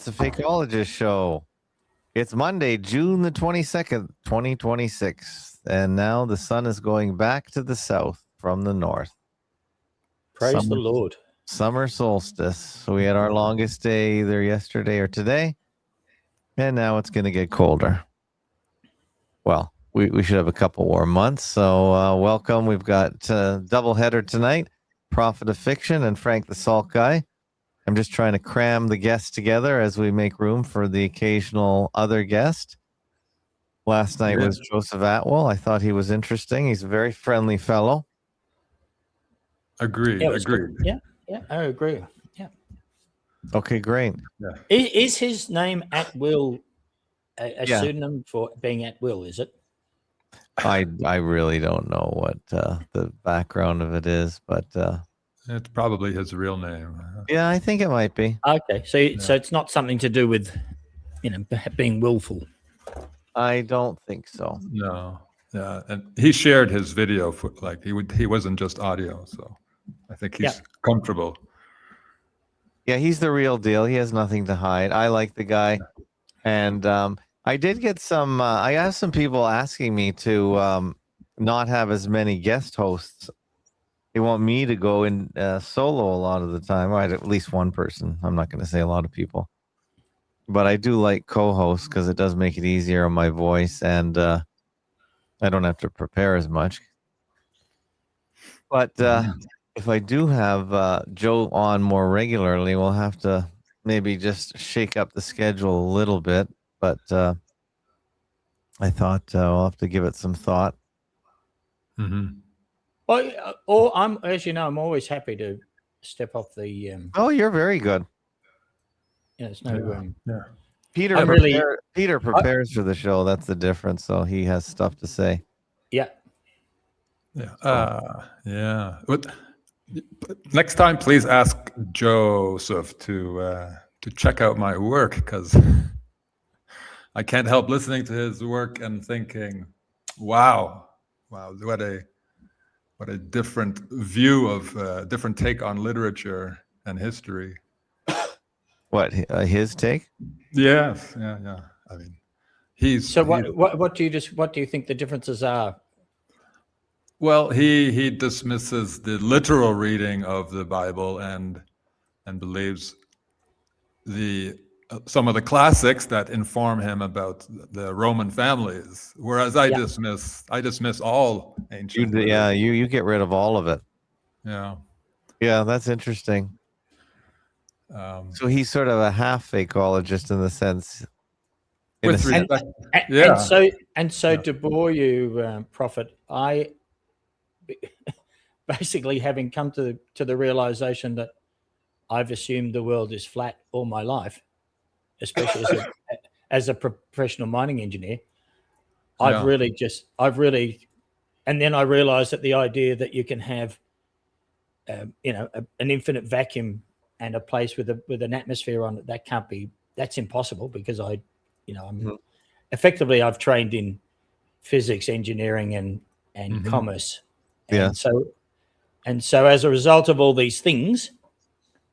It's a Fakeologist show. It's Monday, June the 22nd, 2026. And now the sun is going back to the south from the north. Praise the Lord. Summer solstice. So we had our longest day either yesterday or today. And now it's going to get colder. Well, we should have a couple warm months. So welcome. We've got double header tonight. Prophet of Fiction and Frank the Salt Guy. I'm just trying to cram the guests together as we make room for the occasional other guest. Last night was Joseph Atwell. I thought he was interesting. He's a very friendly fellow. Agreed. Yeah, I agree. Yeah. Okay, great. Yeah. Is his name Atwill a pseudonym for being at will, is it? I really don't know what the background of it is, but it's probably his real name. Yeah, I think it might be. Okay, so it's not something to do with, being willful. I don't think so. No. Yeah, and he shared his video for he wasn't just audio, so I think he's comfortable. Yeah, he's the real deal. He has nothing to hide. I like the guy, and I did get some. I have some people asking me to not have as many guest hosts. They want me to go in solo a lot of the time, right? At least one person. I'm not going to say a lot of people, but I do like co-hosts because it does make it easier on my voice, and I don't have to prepare as much. But if I do have Joe on more regularly, we'll have to maybe just shake up the schedule a little bit. But I thought I'll have to give it some thought. Mm-hmm. Well, I'm always happy to step off the. Oh, you're very good. Yeah, there's no. Peter prepares for the show. That's the difference. So he has stuff to say. Yeah. Yeah. But next time, please ask Joseph to check out my work, because I can't help listening to his work and thinking, wow, what a different view of different take on literature and history. What, his take? Yes, yeah. I mean, what do you think the differences are? Well, he dismisses the literal reading of the Bible and believes some of the classics that inform him about the Roman families, whereas I dismiss all ancient. You get rid of all of it. Yeah, that's interesting. So he's sort of a half fakeologist in the sense. And so to bore you, Prophet, I basically, having come to the realization that I've assumed the world is flat all my life, especially as a professional mining engineer, and then I realized that the idea that you can have, an infinite vacuum and a place with an atmosphere on it, that's impossible, because effectively I've trained in physics, engineering, and commerce. And so as a result of all these things,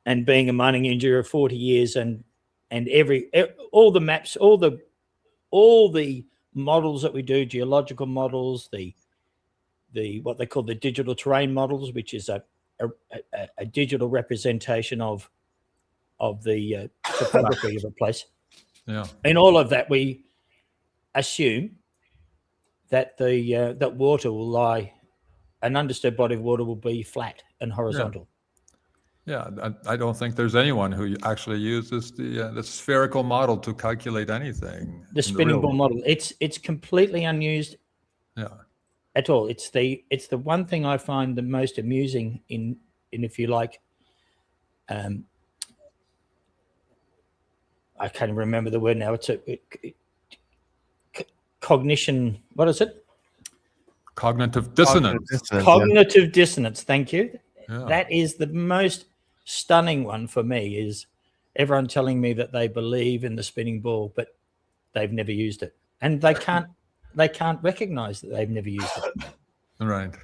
and being a mining engineer of 40 years, and all the maps, all the models that we do, geological models, the what they call the digital terrain models, which is a digital representation of the topography of a place. Yeah. In all of that, we assume that that water will lie, an undisturbed body of water will be flat and horizontal. Yeah, I don't think there's anyone who actually uses the spherical model to calculate anything. The spinning ball model, it's completely unused. At all. It's the one thing I find the most amusing in if you like, I can't remember the word now. It's cognition. What is it? Cognitive dissonance. Cognitive dissonance. Thank you. Yeah. That is the most stunning one for me, is everyone telling me that they believe in the spinning ball, but they've never used it, and they can't recognize that they've never used it. Right.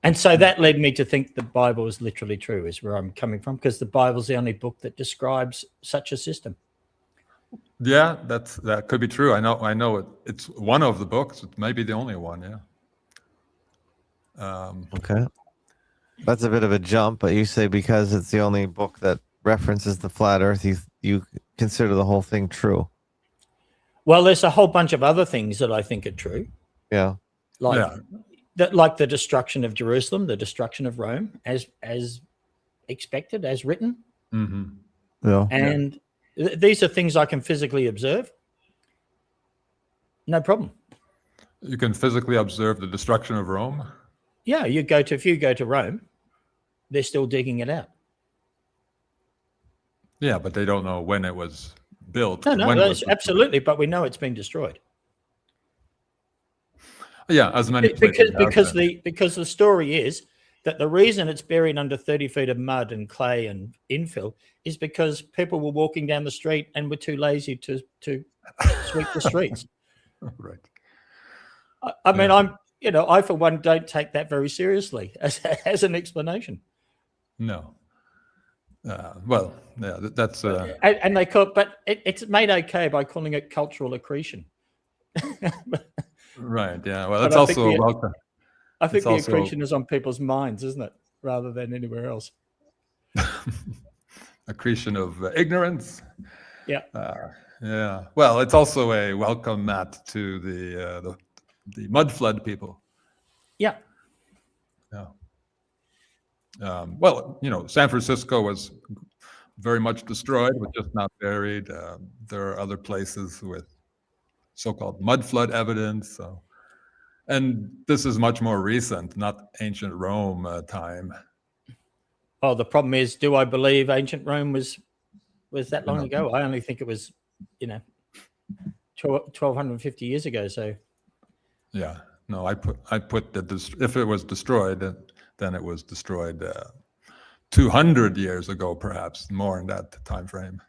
And so that led me to think the Bible is literally true, is where I'm coming from, because the Bible's the only book that describes such a system. Yeah, that could be true. I know it's one of the books. It may be the only one. Yeah. Okay. That's a bit of a jump, but you say because it's the only book that references the flat Earth, you consider the whole thing true. Well, there's a whole bunch of other things that I think are true. Yeah. Like like the destruction of Jerusalem, the destruction of Rome, as expected, as written. Mm-hmm. Yeah. And these are things I can physically observe. No problem. You can physically observe the destruction of Rome. Yeah, if you go to Rome, they're still digging it out. Yeah, but they don't know when it was built. No, absolutely. But we know it's been destroyed. Yeah, as many places because the story is that the reason it's buried under 30 feet of mud and clay and infill is because people were walking down the street and were too lazy to sweep the streets. Right. I mean, I for one don't take that very seriously as an explanation. No. Well, yeah, that's and they call, but it's made okay by calling it cultural accretion. Right. Yeah. Well, it's also welcome. I think the accretion is on people's minds, isn't it, rather than anywhere else? Accretion of ignorance. Yeah. Yeah. Well, it's also a welcome mat to the mud flood people. Yeah. Yeah. Well, San Francisco was very much destroyed, but just not buried. There are other places with so-called mud flood evidence. And this is much more recent, not ancient Rome time. Oh, the problem is, do I believe ancient Rome was that long ago? I only think it was, 1,250 years ago. So. Yeah. No, I put if it was destroyed, then it was destroyed 200 years ago, perhaps more in that time frame.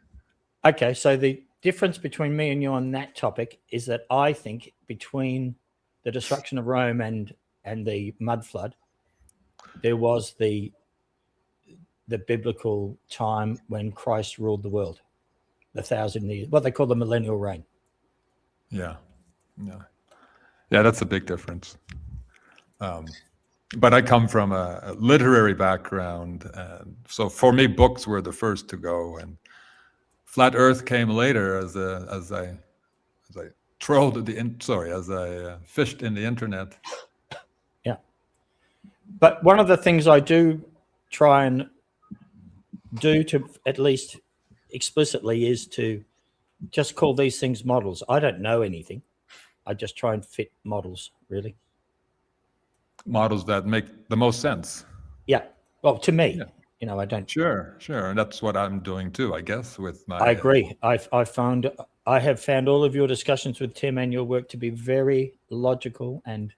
Okay, so the difference between me and you on that topic is that I think between the destruction of Rome and the mud flood, there was the biblical time when Christ ruled the world, the 1,000 years, what they call the millennial reign. Yeah, that's a big difference. But I come from a literary background, and so for me, books were the first to go, and flat Earth came later as I trolled as I fished in the internet. Yeah, but one of the things I do try and do to at least explicitly is to just call these things models. I don't know anything. I just try and fit models, really. Models that make the most sense. Yeah. Well, to me, I don't. Sure. And that's what I'm doing too, I guess, with my. I agree. I have found all of your discussions with Tim and your work to be very logical and,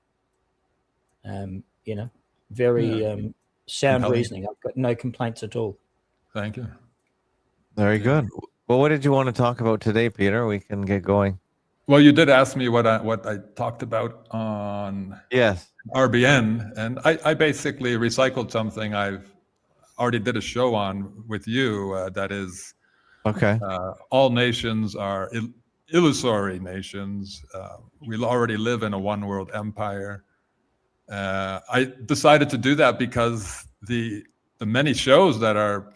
very sound reasoning. I've got no complaints at all. Thank you. Very good. Well, what did you want to talk about today, Peter? We can get going. Well, you did ask me what I talked about on RBN, and I basically recycled something I've already did a show on with you. That is, all nations are illusory nations. We already live in a one-world empire. I decided to do that because the many shows that are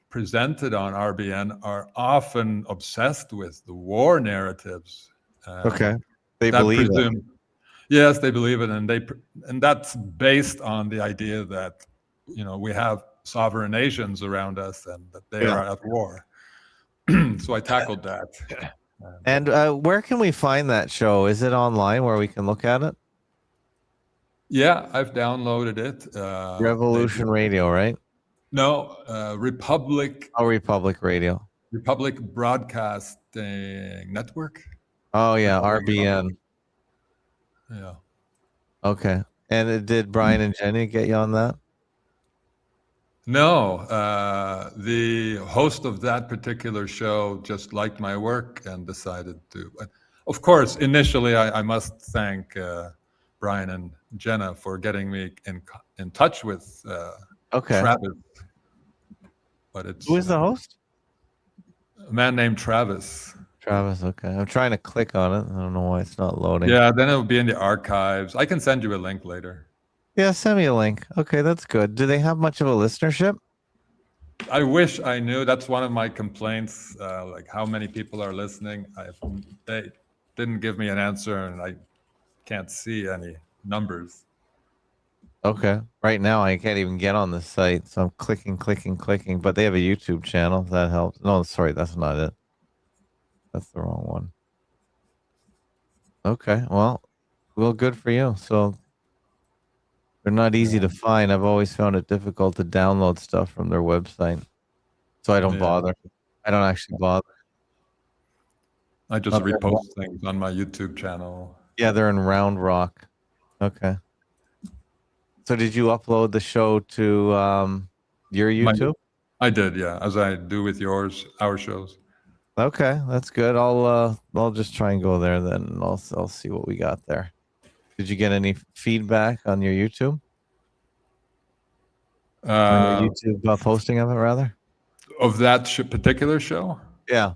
presented on RBN are often obsessed with the war narratives. They believe it. Yes, they believe it, and that's based on the idea that we have sovereign nations around us and that they are at war. So I tackled that. And where can we find that show? Is it online where we can look at it? Yeah, I've downloaded it. Revolution Radio, right? No, Republic. Oh, Republic Radio. Republic Broadcasting Network. Oh yeah, RBN. Yeah. Okay. And did Brian and Jenny get you on that? No, the host of that particular show just liked my work and decided to. Of course, initially I must thank Brian and Jenna for getting me in touch with Travis. But it's who is the host? A man named Travis. Travis. Okay, I'm trying to click on it. I don't know why it's not loading. Yeah, then it'll be in the archives. I can send you a link later. Yeah, send me a link. Okay, that's good. Do they have much of a listenership? I wish I knew. That's one of my complaints. Like how many people are listening. They didn't give me an answer, and I can't see any numbers. Okay. Right now, I can't even get on the site, so I'm clicking. But they have a YouTube channel. If that helps. No, sorry, that's not it. That's the wrong one. Okay. Well, good for you. So they're not easy to find. I've always found it difficult to download stuff from their website, so I don't bother. I don't actually bother. I just repost things on my YouTube channel. Yeah, they're in Round Rock. Okay. So did you upload the show to your YouTube? I did, yeah, as I do with our shows. Okay, that's good. I'll just try and go there then. And I'll see what we got there. Did you get any feedback on your YouTube? On your YouTube posting of it, rather? Of that particular show? Yeah.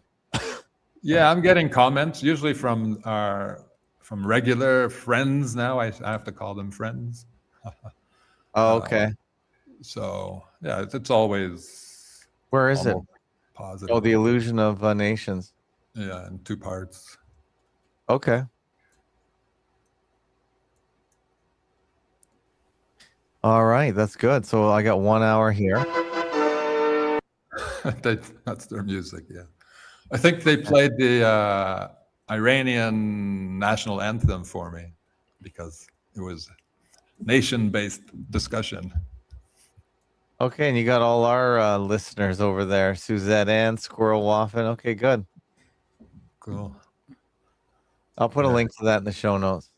Yeah, I'm getting comments usually from regular friends now. I have to call them friends. Oh, okay. So yeah, it's always. Where is it? Positive. Oh, The Illusion of Nations. Yeah, in 2 parts. Okay. All right, that's good. So I got 1 hour here. That's their music, yeah. I think they played the Iranian national anthem for me because it was nation-based discussion. Okay, and you got all our listeners over there, Suzette Ann, Squirrel Waffin. Okay, good. Cool. I'll put a link to that in the show notes.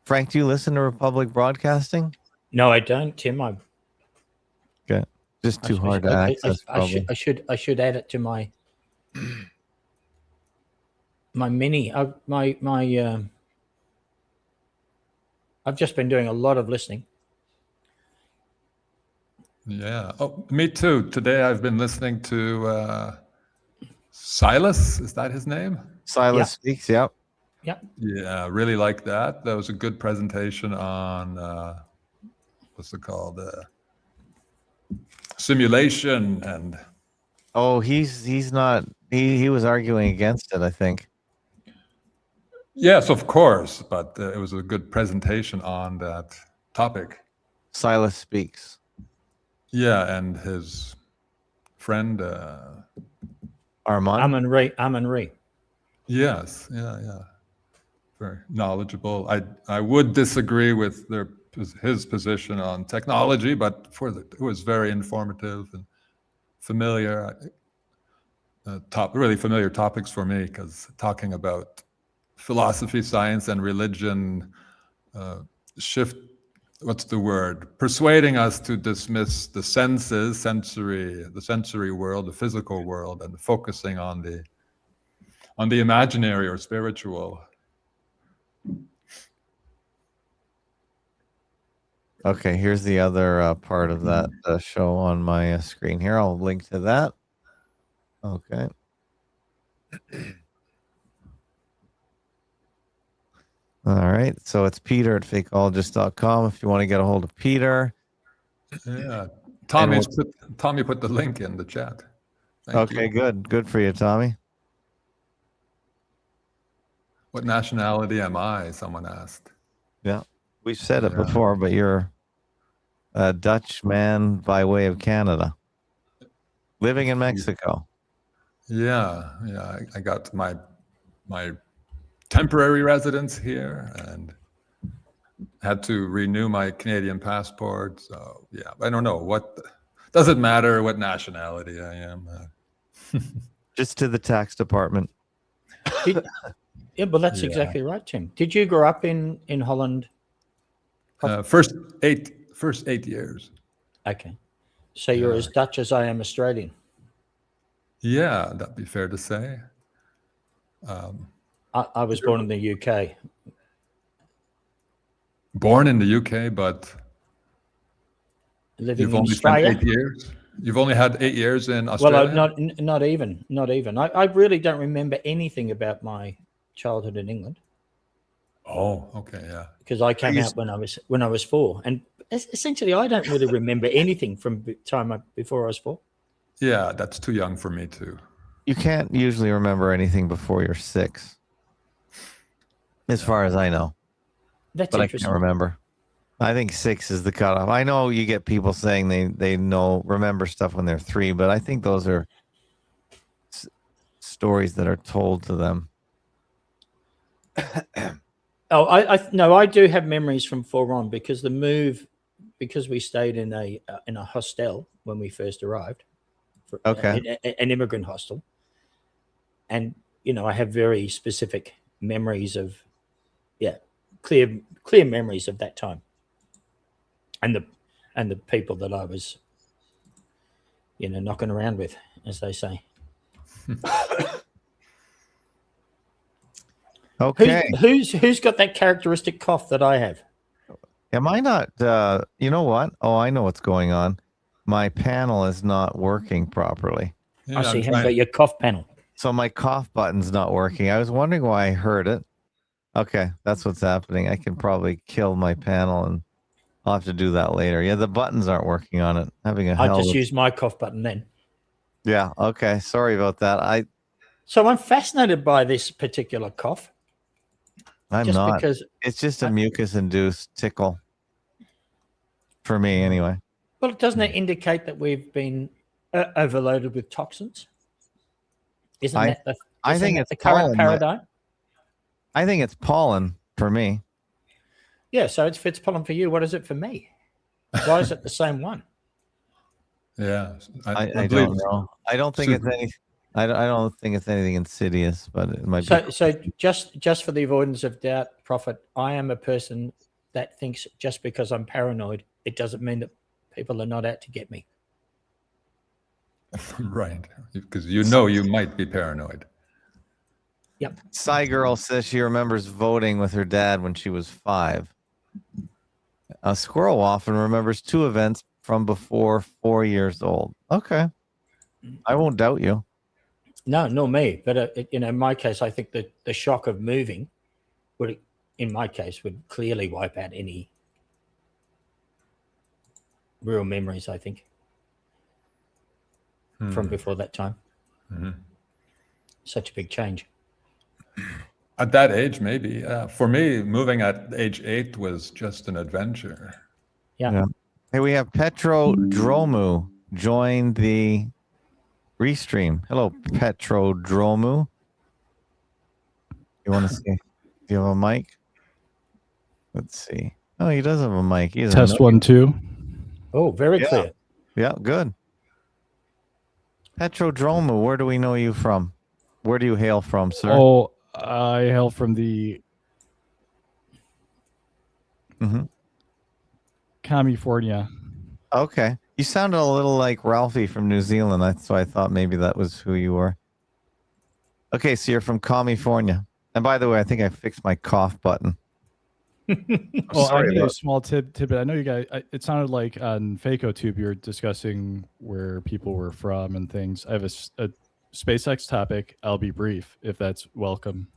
Frank, do you listen to Republic Broadcasting? No, I don't, Tim. Okay, just too hard to access. I should add it to my mini. I've just been doing a lot of listening. Yeah. Oh, me too. Today I've been listening to Silas. Is that his name? Silas Speaks. Yep. Yep. Yeah, really like that. That was a good presentation on what's it called? Simulation and. Oh, he's not. He was arguing against it, I think. Yes, of course, but it was a good presentation on that topic. Silas Speaks. Yeah, and his friend Armand Ray. Yes, yeah. Very knowledgeable. I would disagree with his position on technology, but it was very informative and familiar. Really familiar topics for me because talking about philosophy, science, and religion shift. What's the word? Persuading us to dismiss the senses, the sensory world, the physical world, and focusing on the imaginary or spiritual. Okay, here's the other part of that show on my screen here. I'll link to that. Okay. All right. So it's Peter at fakeologist.com if you want to get a hold of Peter. Yeah. Tommy put the link in the chat. Thank you. Good. Good for you, Tommy. What nationality am I? Someone asked. Yeah. We've said it before, but you're a Dutch man by way of Canada, living in Mexico. Yeah. I got my temporary residence here and had to renew my Canadian passport. So yeah, I don't know does it matter what nationality I am? Just to the tax department. Yeah, but that's exactly right, Tim. Did you grow up in Holland? First 8 years. Okay, so you're as Dutch as I am Australian. Yeah, that'd be fair to say. I was born in the UK. Born in the UK, but living you've in only Australia. spent 8 years. You've only had 8 years in Well, Australia? not even. I really don't remember anything about my childhood in England Oh, okay, yeah. because I came out when I was 4, and essentially I don't really remember anything from the time before I was 4. Yeah, that's too young for me too. You can't usually remember anything before you're 6, as far as I know. That's But I interesting. can't remember. I think 6 is the cutoff. I know you get people saying they remember stuff when they're 3, but I think those are stories that are told to them. Oh, I do have memories from 4 on because because we stayed in a hostel when we first arrived. Okay. An immigrant hostel, and I have very specific memories of, clear memories of that time, and the people that I was, knocking around with, as they say. Okay. Who's got that characteristic cough that I have? Am I not? You know what? Oh, I know what's going on. My panel is not working properly. Yeah, I see. Haven't got your cough panel. So my cough button's not working. I was wondering why I heard it. Okay, that's what's happening. I can probably kill my panel, and I'll have to do that later. Yeah, the buttons aren't working on it. Having a I hell. just use my cough button then. Yeah. Okay. Sorry about that. So I'm fascinated by this particular cough. I'm just not. Because it's just a mucus-induced tickle. For me, anyway. Well, doesn't it indicate that we've been overloaded with toxins? Isn't that the current pollen, paradigm? I think it's pollen for me. Yeah, so it's pollen for you. What is it for me? Why is it the same one? Yeah, I don't know. I don't think it's any. I don't think it's anything insidious, but it might be. So just for the avoidance of doubt, Prophet, I am a person that thinks just because I'm paranoid, it doesn't mean that people are not out to get me. Right, because you might be paranoid. Yep. Psy Girl says she remembers voting with her dad when she was 5. A squirrel often remembers 2 events from before 4 years old. Okay. I won't doubt you. No, nor me. But, in my case, I think that the shock of moving would clearly wipe out any real memories, I think, from before that time. Mm-hmm. Such a big change. At that age, maybe. For me, moving at age 8 was just an adventure. Yeah. Hey, we have Petro Dromu join the restream. Hello, Petro Dromu. You want to see? Do you have a mic? Let's see. Oh, he does have a mic. Test 1, 2. Oh, very clear. Yeah, good. Petro Dromu, where do we know you from? Where do you hail from, sir? Oh, I hail from the California. Okay. You sounded a little like Ralphie from New Zealand. That's why I thought maybe that was who you were. Okay, so you're from California. And by the way, I think I fixed my cough button. Well, I need a small tidbit. I know you guys, it sounded like on Fakeotube you were discussing where people were from and things. I have a SpaceX topic. I'll be brief if that's welcome.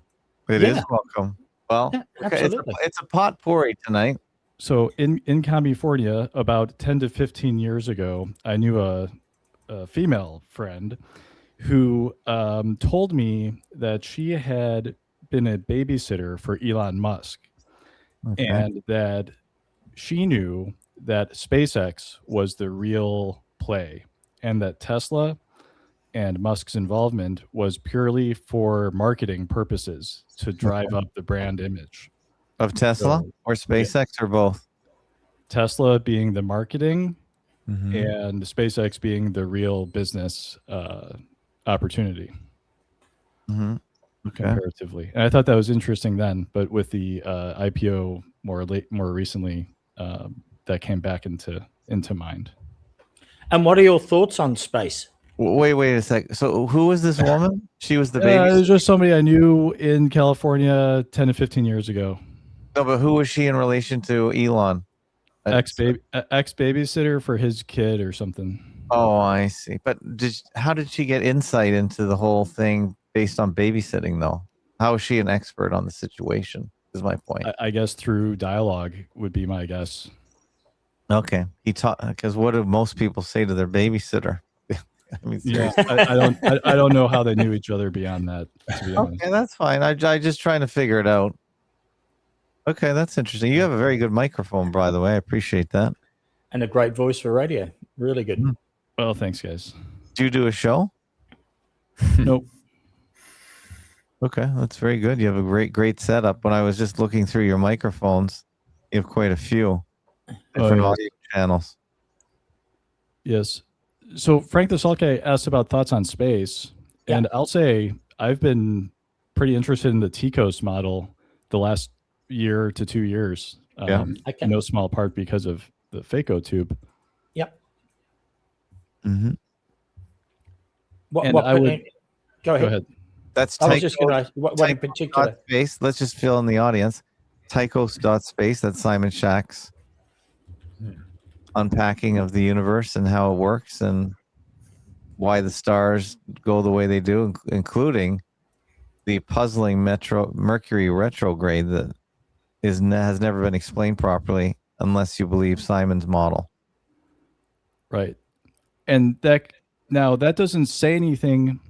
It is welcome. Well, yeah, absolutely. It's a potpourri tonight. So in California, about 10 to 15 years ago, I knew a female friend who told me that she had been a babysitter for Elon Musk. Okay. And that she knew that SpaceX was the real play and that Tesla and Musk's involvement was purely for marketing purposes to drive up the brand image. Of Tesla or SpaceX or both? Tesla being the marketing and SpaceX being the real business opportunity. Comparatively. And I thought that was interesting then, but with the IPO more recently, that came back into mind. And what are your thoughts on space? Wait a sec. So who was this woman? She was the baby? It was just somebody I knew in California 10 to 15 years ago. No, but who was she in relation to Elon? Ex-babysitter for his kid or something. Oh, I see. But how did she get insight into the whole thing based on babysitting, though? How is she an expert on the situation? Is my point. I guess through dialogue would be my guess. Okay, he taught, because what do most people say to their babysitter? I mean, Yeah, seriously. I don't know how they knew each other beyond that, to be honest. Okay, that's fine. I just trying to figure it out. Okay, that's interesting. You have a very good microphone, by the way. I appreciate that. And a great voice for radio. Really good. Well, thanks, guys. Do you do a show? Nope. Okay, that's very good. You have a great setup. When I was just looking through your microphones, you have quite a few different yeah. audio channels. Yes. So Frank the Sulke asked about thoughts on space, and I'll say I've been pretty interested in the TCOS model the last year to 2 years. In no small part because of the Fakeology tube. Yep. Mm-hmm. Go ahead. That's I was just going to ask what in particular. Space. Let's just fill in the audience. Tychos.space. That's Simon Shack's unpacking of the universe and how it works and why the stars go the way they do, including the puzzling Mercury retrograde that has never been explained properly unless you believe Simon's model. Right. And that doesn't say anything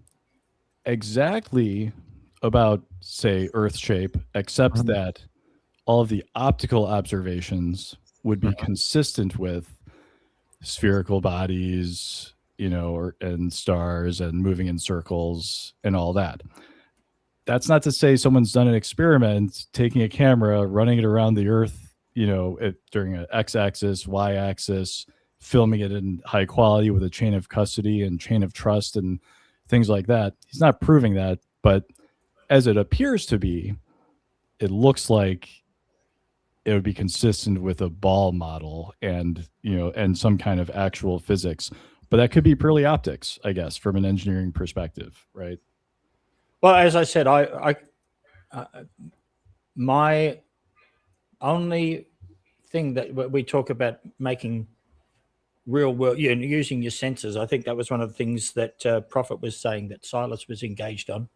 exactly about, say, Earth shape, except that all of the optical observations would be consistent with spherical bodies, and stars and moving in circles and all that. That's not to say someone's done an experiment taking a camera, running it around the Earth, during an x-axis, y-axis, filming it in high quality with a chain of custody and chain of trust and things like that. He's not proving that, but as it appears to be, it looks like it would be consistent with a ball model and some kind of actual physics. But that could be purely optics, I guess, from an engineering perspective, right? Well, as I said, my only thing that we talk about making real world, using your senses. I think that was one of the things that Prophet was saying that Silas was engaged on.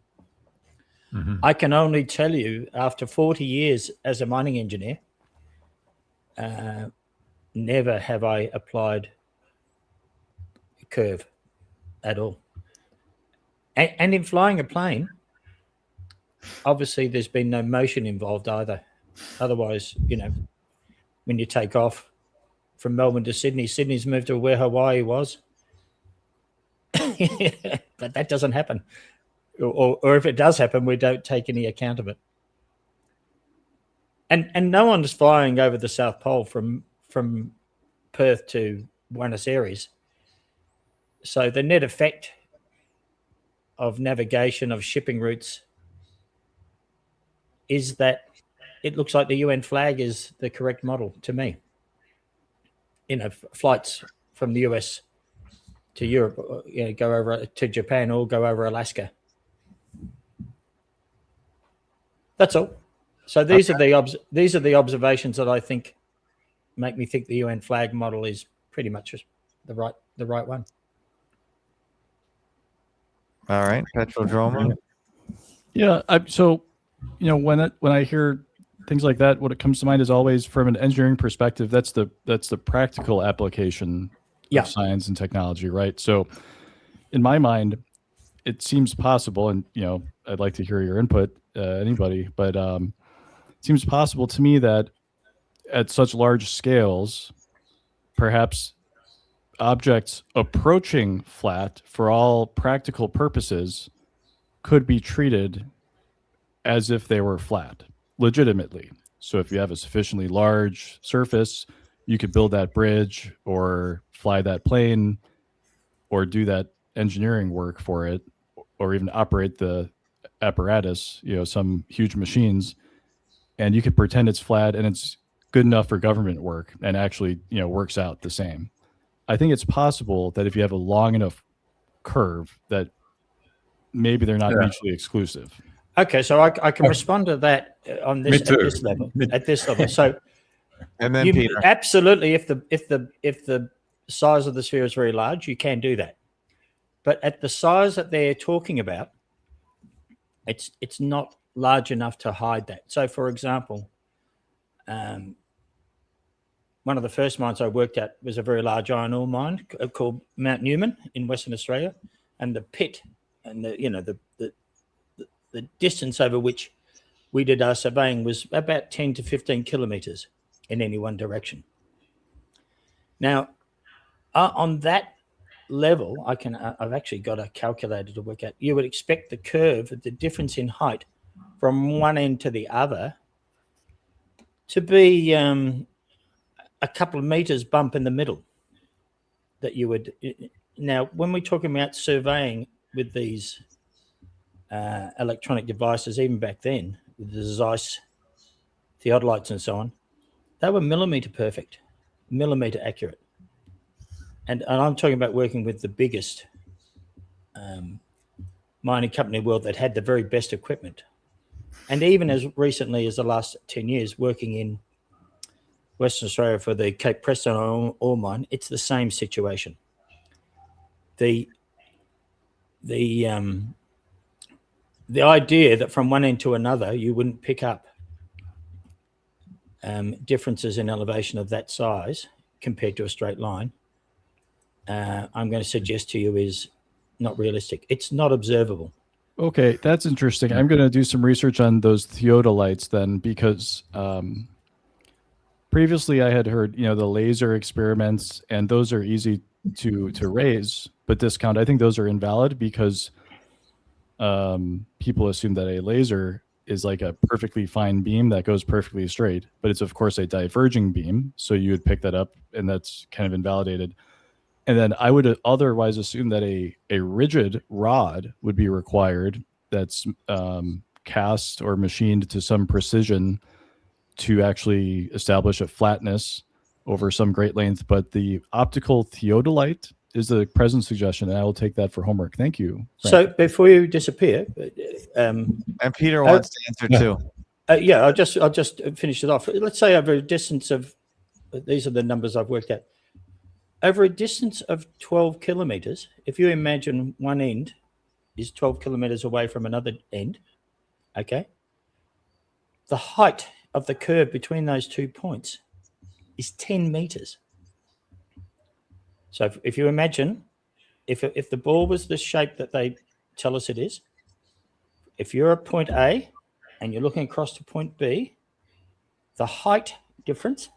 Mm-hmm. I can only tell you, after 40 years as a mining engineer, never have I applied a curve at all. And in flying a plane, obviously there's been no motion involved either. Otherwise, when you take off from Melbourne to Sydney, Sydney's moved to where Hawaii was. But that doesn't happen. Or if it does happen, we don't take any account of it. And no one's flying over the South Pole from Perth to Buenos Aires. So the net effect of navigation of shipping routes is that it looks like the UN flag is the correct model to me. Flights from the US to Europe, go over to Japan or go over Alaska. That's all. So these are the observations that I think make me think the UN flag model is pretty much the right one. All right, Petrodroma. Yeah. When I hear things like that, what it comes to mind is always from an engineering perspective. That's the practical application of science and technology, right? So, in my mind, it seems possible, and I'd like to hear your input, anybody, but it seems possible to me that at such large scales, perhaps objects approaching flat for all practical purposes could be treated as if they were flat, legitimately. So if you have a sufficiently large surface, you could build that bridge or fly that plane or do that engineering work for it, or even operate the apparatus, some huge machines, and you could pretend it's flat and it's good enough for government work and actually, works out the same. I think it's possible that if you have a long enough curve that maybe they're not mutually exclusive. Okay, so I can respond to that on this at this level. So, and then Peter, absolutely, if the the size of the sphere is very large, you can do that. But at the size that they're talking about, it's not large enough to hide that. So, for example, one of the first mines I worked at was a very large iron ore mine called Mount Newman in Western Australia, and the pit and the distance over which we did our surveying was about 10 to 15 kilometres in any one direction. Now, on that level, I've actually got a calculator to work out. You would expect the curve, the difference in height from one end to the other, to be a couple of meters bump in the middle. That you would now, when we're talking about surveying with these electronic devices, even back then with the Zeiss theodolites and so on, they were millimeter perfect, millimeter accurate. And I'm talking about working with the biggest mining company in the world that had the very best equipment. And even as recently as the last 10 years, working in Western Australia for the Cape Preston ore mine, it's the same situation. The idea that from one end to another you wouldn't pick up differences in elevation of that size compared to a straight line, I'm going to suggest to you is not realistic. It's not observable. Okay, that's interesting. I'm going to do some research on those theodolites then, because previously I had heard, the laser experiments, and those are easy to raise but discount. I think those are invalid because people assume that a laser is like a perfectly fine beam that goes perfectly straight, but it's of course a diverging beam, so you would pick that up, and that's kind of invalidated. And then I would otherwise assume that a rigid rod would be required that's cast or machined to some precision to actually establish a flatness over some great length. But the optical theodolite is the present suggestion, and I will take that for homework. Thank you, Frank. So before you disappear, And Peter wants to answer too. Yeah, I'll just finish it off. Let's say over a distance of, these are the numbers I've worked out. Over a distance of 12 kilometres, if you imagine one end is 12 kilometres away from another end, okay, the height of the curve between those 2 points is 10 metres. So if you imagine, if the ball was the shape that they tell us it is, if you're at point A and you're looking across to point B, the height difference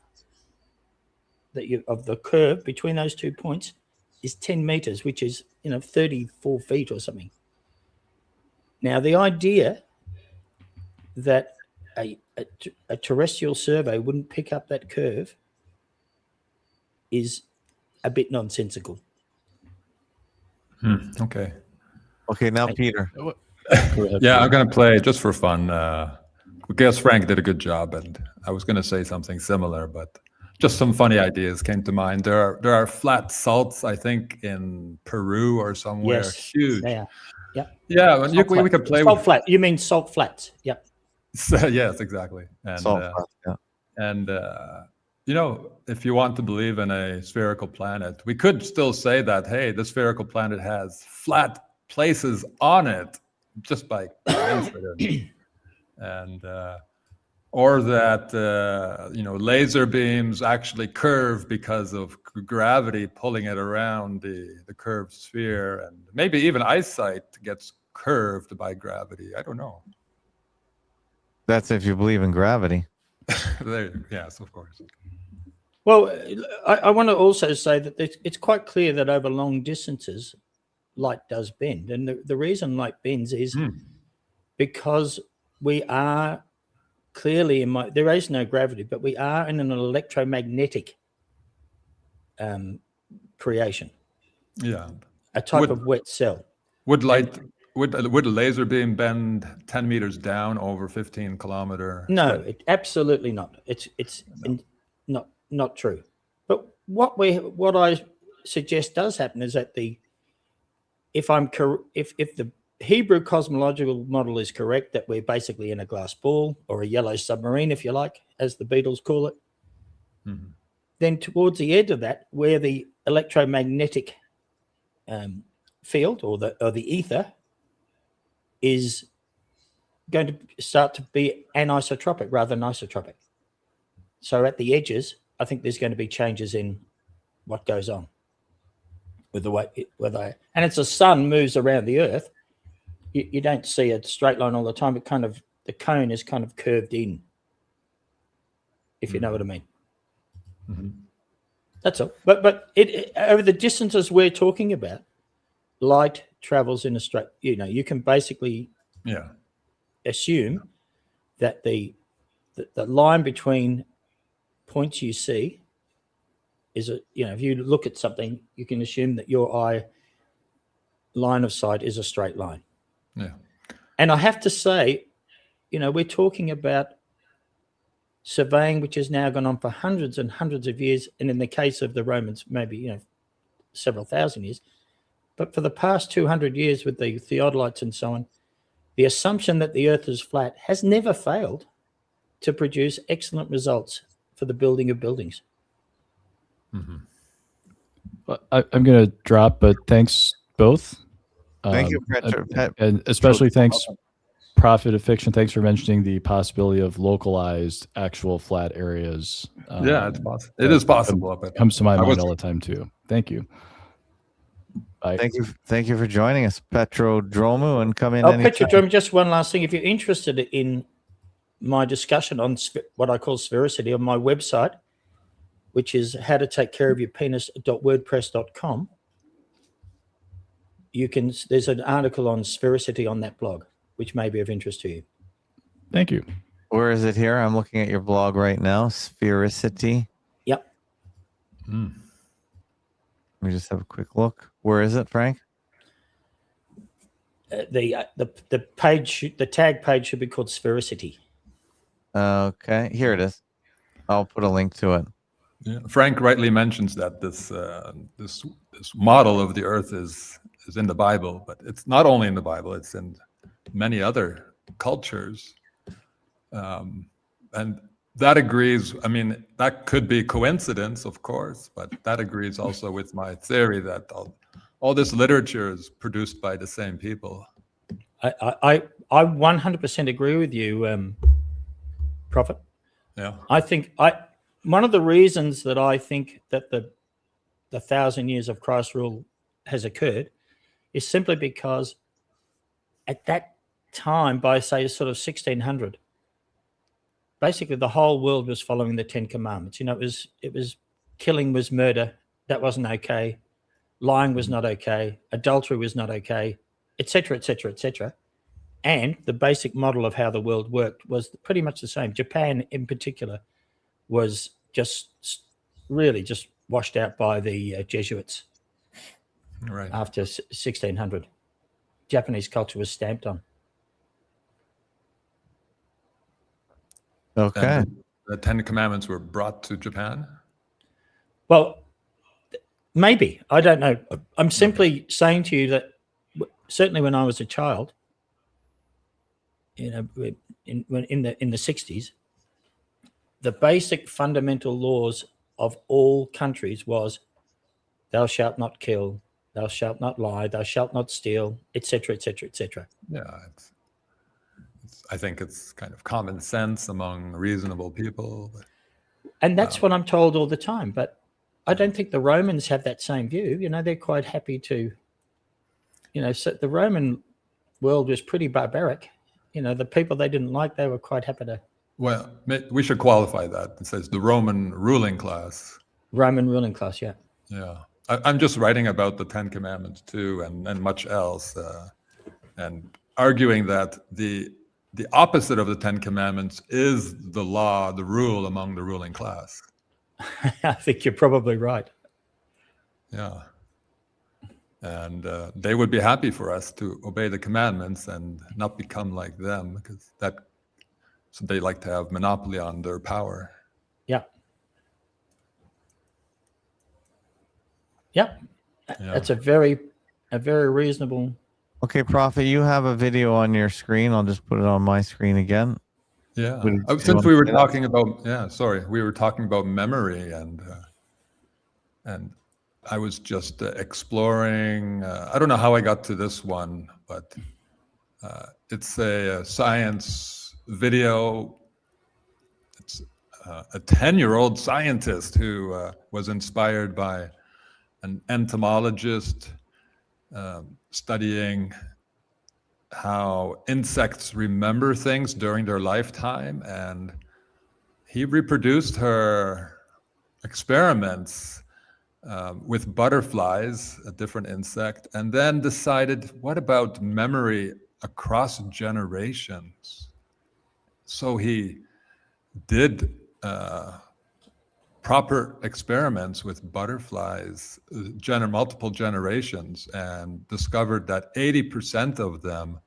of the curve between those 2 points is 10 meters, which is 34 feet or something. Now, the idea that a terrestrial survey wouldn't pick up that curve is a bit nonsensical. Okay. Okay, now Peter. Yeah, I'm going to play just for fun. I guess Frank did a good job, and I was going to say something similar, but just some funny ideas came to mind. There are flat salts, I think, in Peru or somewhere. Yes, huge. Yeah. Yeah, and we could play salt flat. You mean salt flats? Yeah. Yes, exactly. And Salt flats, yeah. and if you want to believe in a spherical planet, we could still say that, hey, the spherical planet has flat places on it just by coincidence. And or that laser beams actually curve because of gravity pulling it around the curved sphere, and maybe even eyesight gets curved by gravity. I don't know. That's if you believe in gravity. Yes, of course. Well, I want to also say that it's quite clear that over long distances, light does bend. And the reason light bends is because we are clearly there is no gravity, but we are in an electromagnetic creation. Yeah. A type of wet cell. Would a laser beam bend 10 meters down over 15 kilometer? No, absolutely not. It's not true. But what I suggest does happen is that if the Hebrew cosmological model is correct, that we're basically in a glass ball or a yellow submarine, if you like, as the Beatles call it, then towards the edge of that, where the electromagnetic field or the ether is going to start to be anisotropic rather than isotropic. So at the edges, I think there's going to be changes in what goes on with the way and as the sun moves around the Earth, you don't see a straight line all the time. It kind of, the cone is kind of curved in, if you know what I mean. Mm-hmm. That's all. But it over the distances we're talking about, light travels in a straight. You can basically assume that the line between points you see is if you look at something, you can assume that your eye line of sight is a straight line. Yeah. And I have to say, we're talking about surveying, which has now gone on for hundreds and hundreds of years, and in the case of the Romans, maybe several thousand years. But for the past 200 years with the theodolites and so on, the assumption that the Earth is flat has never failed to produce excellent results for the building of buildings. Mm-hmm. Well, I'm going to drop, but thanks both. Thank you, and especially thanks, Prophet of Fiction. Thanks for mentioning the possibility of localized actual flat areas. Yeah, it's possible. It is possible. But comes to my mind all the time too. Thank you. Bye. Thank you for joining us, Petrodromu, and come in. Petrodromu, just one last thing. If you're interested in my discussion on what I call sphericity on my website, which is how to take care of your penis.wordpress.com, there's an article on sphericity on that blog, which may be of interest to you. Thank you. Where is it here? I'm looking at your blog right now. Sphericity. Yep. Let me just have a quick look. Where is it, Frank? The page, the tag page should be called Sphericity. Okay, here it is. I'll put a link to it. Yeah. Frank rightly mentions that this model of the Earth is in the Bible, but it's not only in the Bible; it's in many other cultures, and that agrees. I mean, that could be coincidence, of course, but that agrees also with my theory that all this literature is produced by the same people. I 100% agree with you, Prophet. Yeah, I think one of the reasons that I think that the 1,000 years of Christ rule has occurred is simply because at that time, by say sort of 1600, basically the whole world was following the 10 Commandments. It was killing was murder. That wasn't okay. Lying was not okay. Adultery was not okay, etc., etc., etc. And the basic model of how the world worked was pretty much the same. Japan, in particular, was just washed out by the Jesuits. Right. After 1600, Japanese culture was stamped on. Okay. And the 10 Commandments were brought to Japan? Well, maybe. I don't know. I'm simply saying to you that certainly when I was a child, in the 60s, the basic fundamental laws of all countries was thou shalt not kill, thou shalt not lie, thou shalt not steal, etc., etc., etc. Yeah, I think it's kind of common sense among reasonable people. And that's what I'm told all the time. But I don't think the Romans have that same view. They're quite happy to, so the Roman world was pretty barbaric. The people they didn't like, they were quite happy to. Well, we should qualify that. It says the Roman ruling class. Roman ruling class, yeah. Yeah. I'm just writing about the 10 Commandments too, and much else, and arguing that the opposite of the 10 Commandments is the law, the rule among the ruling class. I think you're probably right. Yeah. And they would be happy for us to obey the commandments and not become like them, because so they like to have monopoly on their power. Yeah. Yeah. That's a very reasonable. Okay, Prophet, you have a video on your screen. I'll just put it on my screen again. Yeah. Since we were talking about, we were talking about memory and I was just exploring. I don't know how I got to this one, but it's a science video. It's a 10-year-old scientist who was inspired by an entomologist studying how insects remember things during their lifetime, and he reproduced her experiments with butterflies, a different insect, and then decided, what about memory across generations? So he did proper experiments with butterflies, multiple generations, and discovered that 80% of them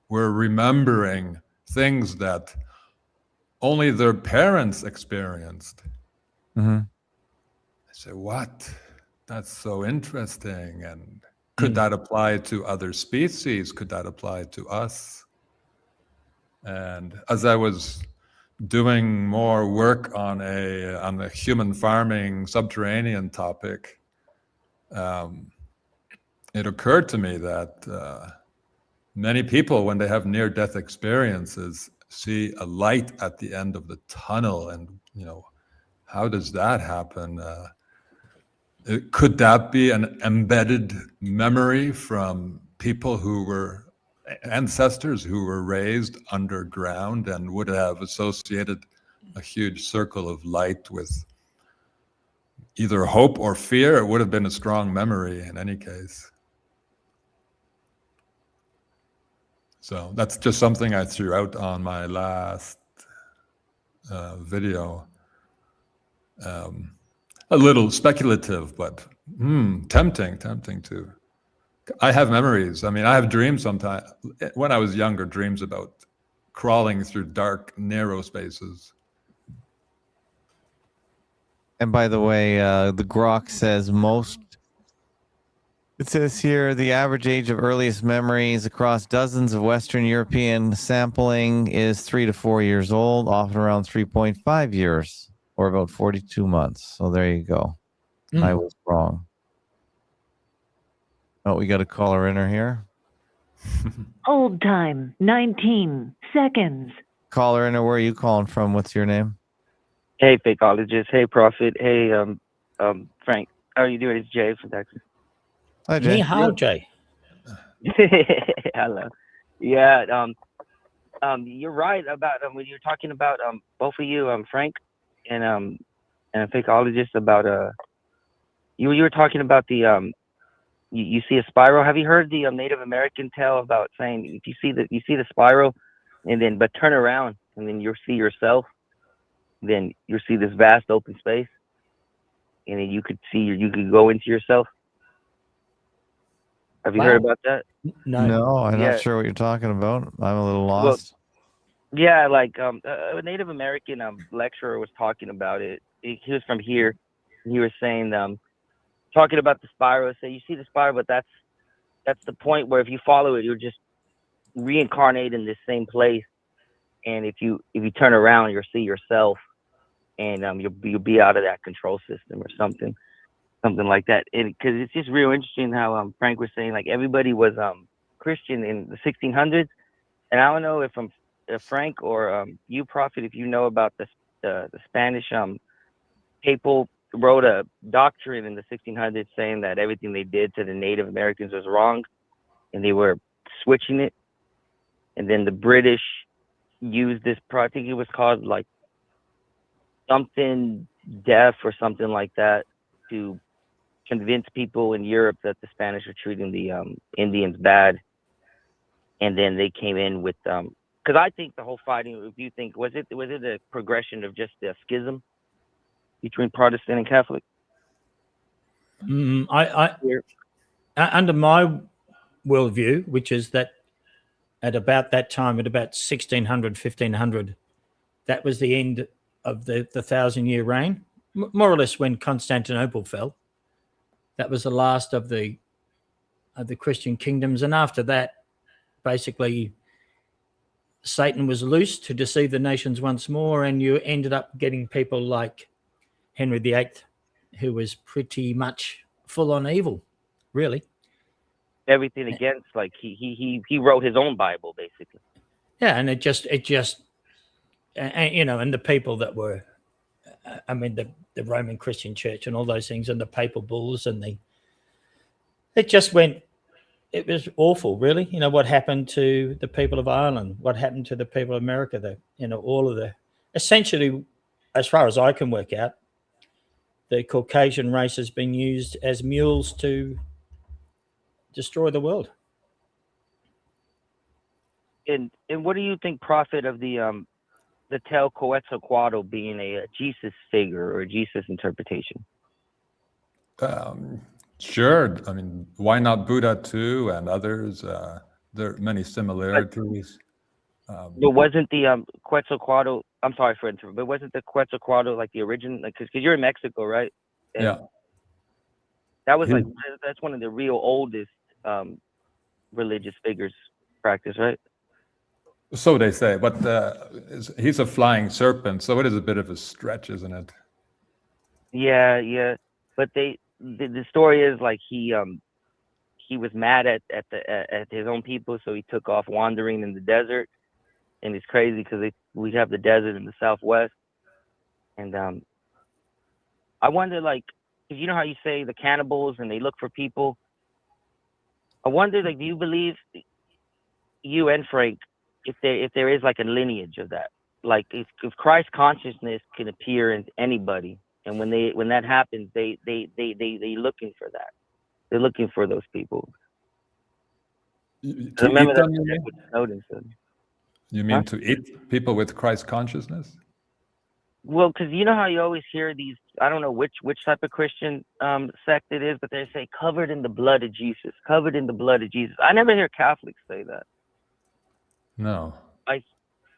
were remembering things that only their parents experienced. Mm-hmm. I say, what? That's so interesting. And could that apply to other species? Could that apply to us? And as I was doing more work on a human farming subterranean topic, it occurred to me that many people, when they have near-death experiences, see a light at the end of the tunnel, and how does that happen? Could that be an embedded memory from people who were ancestors who were raised underground and would have associated a huge circle of light with either hope or fear? It would have been a strong memory in any case. So that's just something I threw out on my last video. A little speculative, but tempting to. I have memories. I mean, I have dreams sometimes. When I was younger, dreams about crawling through dark, narrow spaces. And by the way, the Grok says it says here, the average age of earliest memories across dozens of Western European sampling is 3 to 4 years old, often around 3.5 years, or about 42 months. So there you go. I was wrong. Oh, we got a caller in here. Hold time, 19 seconds. Caller in, where are you calling from? What's your name? Hey, Fakeologist. Hey, Prophet. Hey, Frank. How are you doing? It's Jay from Texas. Hi, Jay. Ni hao, Jay. Hello. Yeah. You're right about when you're talking about both of you, Frank and Fakeologist, about you were talking about the you see a spiral. Have you heard the Native American tale about saying if you see the spiral, and then but turn around and then you'll see yourself, then you'll see this vast open space, and then you could go into yourself. Have you heard about that? No, I'm not sure what you're talking about. I'm a little lost. Well, yeah, like a Native American lecturer was talking about it. He was from here. He was saying talking about the spiral. Say you see the spiral, but that's the point where if you follow it, you'll just reincarnate in this same place. And if you turn around, you'll see yourself, and you'll be out of that control system or something like that. Because it's just real interesting how Frank was saying like everybody was Christian in the 1600s, and I don't know if Frank or you, Prophet, if you know about the Spanish papal wrote a doctrine in the 1600s saying that everything they did to the Native Americans was wrong, and they were switching it. And then the British used this, I think it was called like something deaf or something like that, to convince people in Europe that the Spanish were treating the Indians bad. And then they came in with because I think the whole fighting, if you think, was it a progression of just a schism between Protestant and Catholic? Under my worldview, which is that at about that time, at about 1600, 1500, that was the end of the 1,000-year reign, more or less when Constantinople fell. That was the last of the Christian kingdoms. And after that, basically, Satan was loose to deceive the nations once more, and you ended up getting people like Henry VIII, who was pretty much full on evil, really. Everything against, like he wrote his own Bible basically. Yeah, and it just and the people that were, I mean, the Roman Christian Church and all those things, and the papal bulls, and it just went. It was awful, really. What happened to the people of Ireland? What happened to the people of America? All of essentially, as far as I can work out, the Caucasian race has been used as mules to destroy the world. And what do you think profit of the Quetzalcoatl being a Jesus figure or a Jesus interpretation? Sure. I mean, why not Buddha too, and others? There are many similarities. But wasn't the Quetzalcoatl? I'm sorry for interrupting, but wasn't the Quetzalcoatl like the original? Like, because you're in Mexico, right? And yeah. That was that's one of the real oldest religious figures practice, right? So they say, but he's a flying serpent, so it is a bit of a stretch, isn't it? Yeah. But the story is like he was mad at his own people, so he took off wandering in the desert, and it's crazy because we have the desert in the Southwest, and I wonder, like, because you know how you say the cannibals and they look for people. I wonder, like, do you believe, you and Frank, if there is like a lineage of that, like if Christ consciousness can appear in anybody, and when that happens, they looking for that. They're looking for those people. To Remember eat that them, you mean? what Snowden said. You mean to eat people with Christ consciousness? Well, because you know how you always hear these, I don't know which type of Christian sect it is, but they say covered in the blood of Jesus, covered in the blood of Jesus. I never hear Catholics say that. No.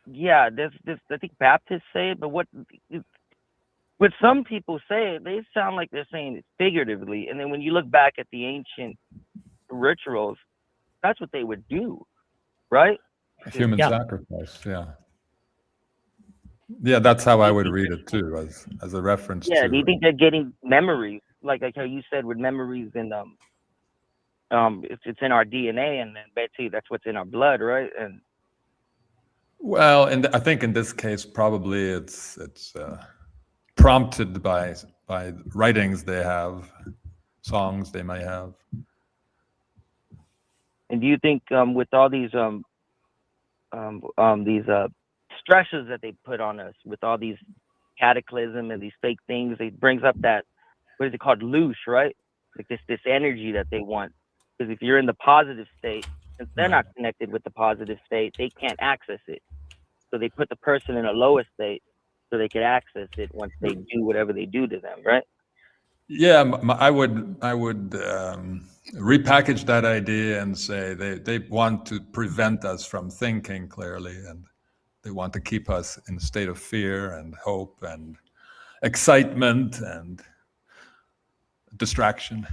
There's I think Baptists say it, but what some people say it, they sound like they're saying it figuratively. And then when you look back at the ancient rituals, that's what they would do, right? Human sacrifice, yeah. Yeah, that's how I would read it too, as a reference to. Yeah, do you think they're getting memories, like how you said with memories, and it's in our DNA, and then Betsy, that's what's in our blood, right? And well, and I think in this case, probably it's prompted by writings they have, songs they may have. And do you think with all these stresses that they put on us, with all these cataclysm and these fake things, it brings up that, what is it called, loose, right? Like this energy that they want. Because if you're in the positive state, since they're not connected with the positive state, they can't access it. So they put the person in a lower state so they could access it once they do whatever they do to them, right? Yeah, I would repackage that idea and say they want to prevent us from thinking clearly, and they want to keep us in a state of fear and hope and excitement and distraction.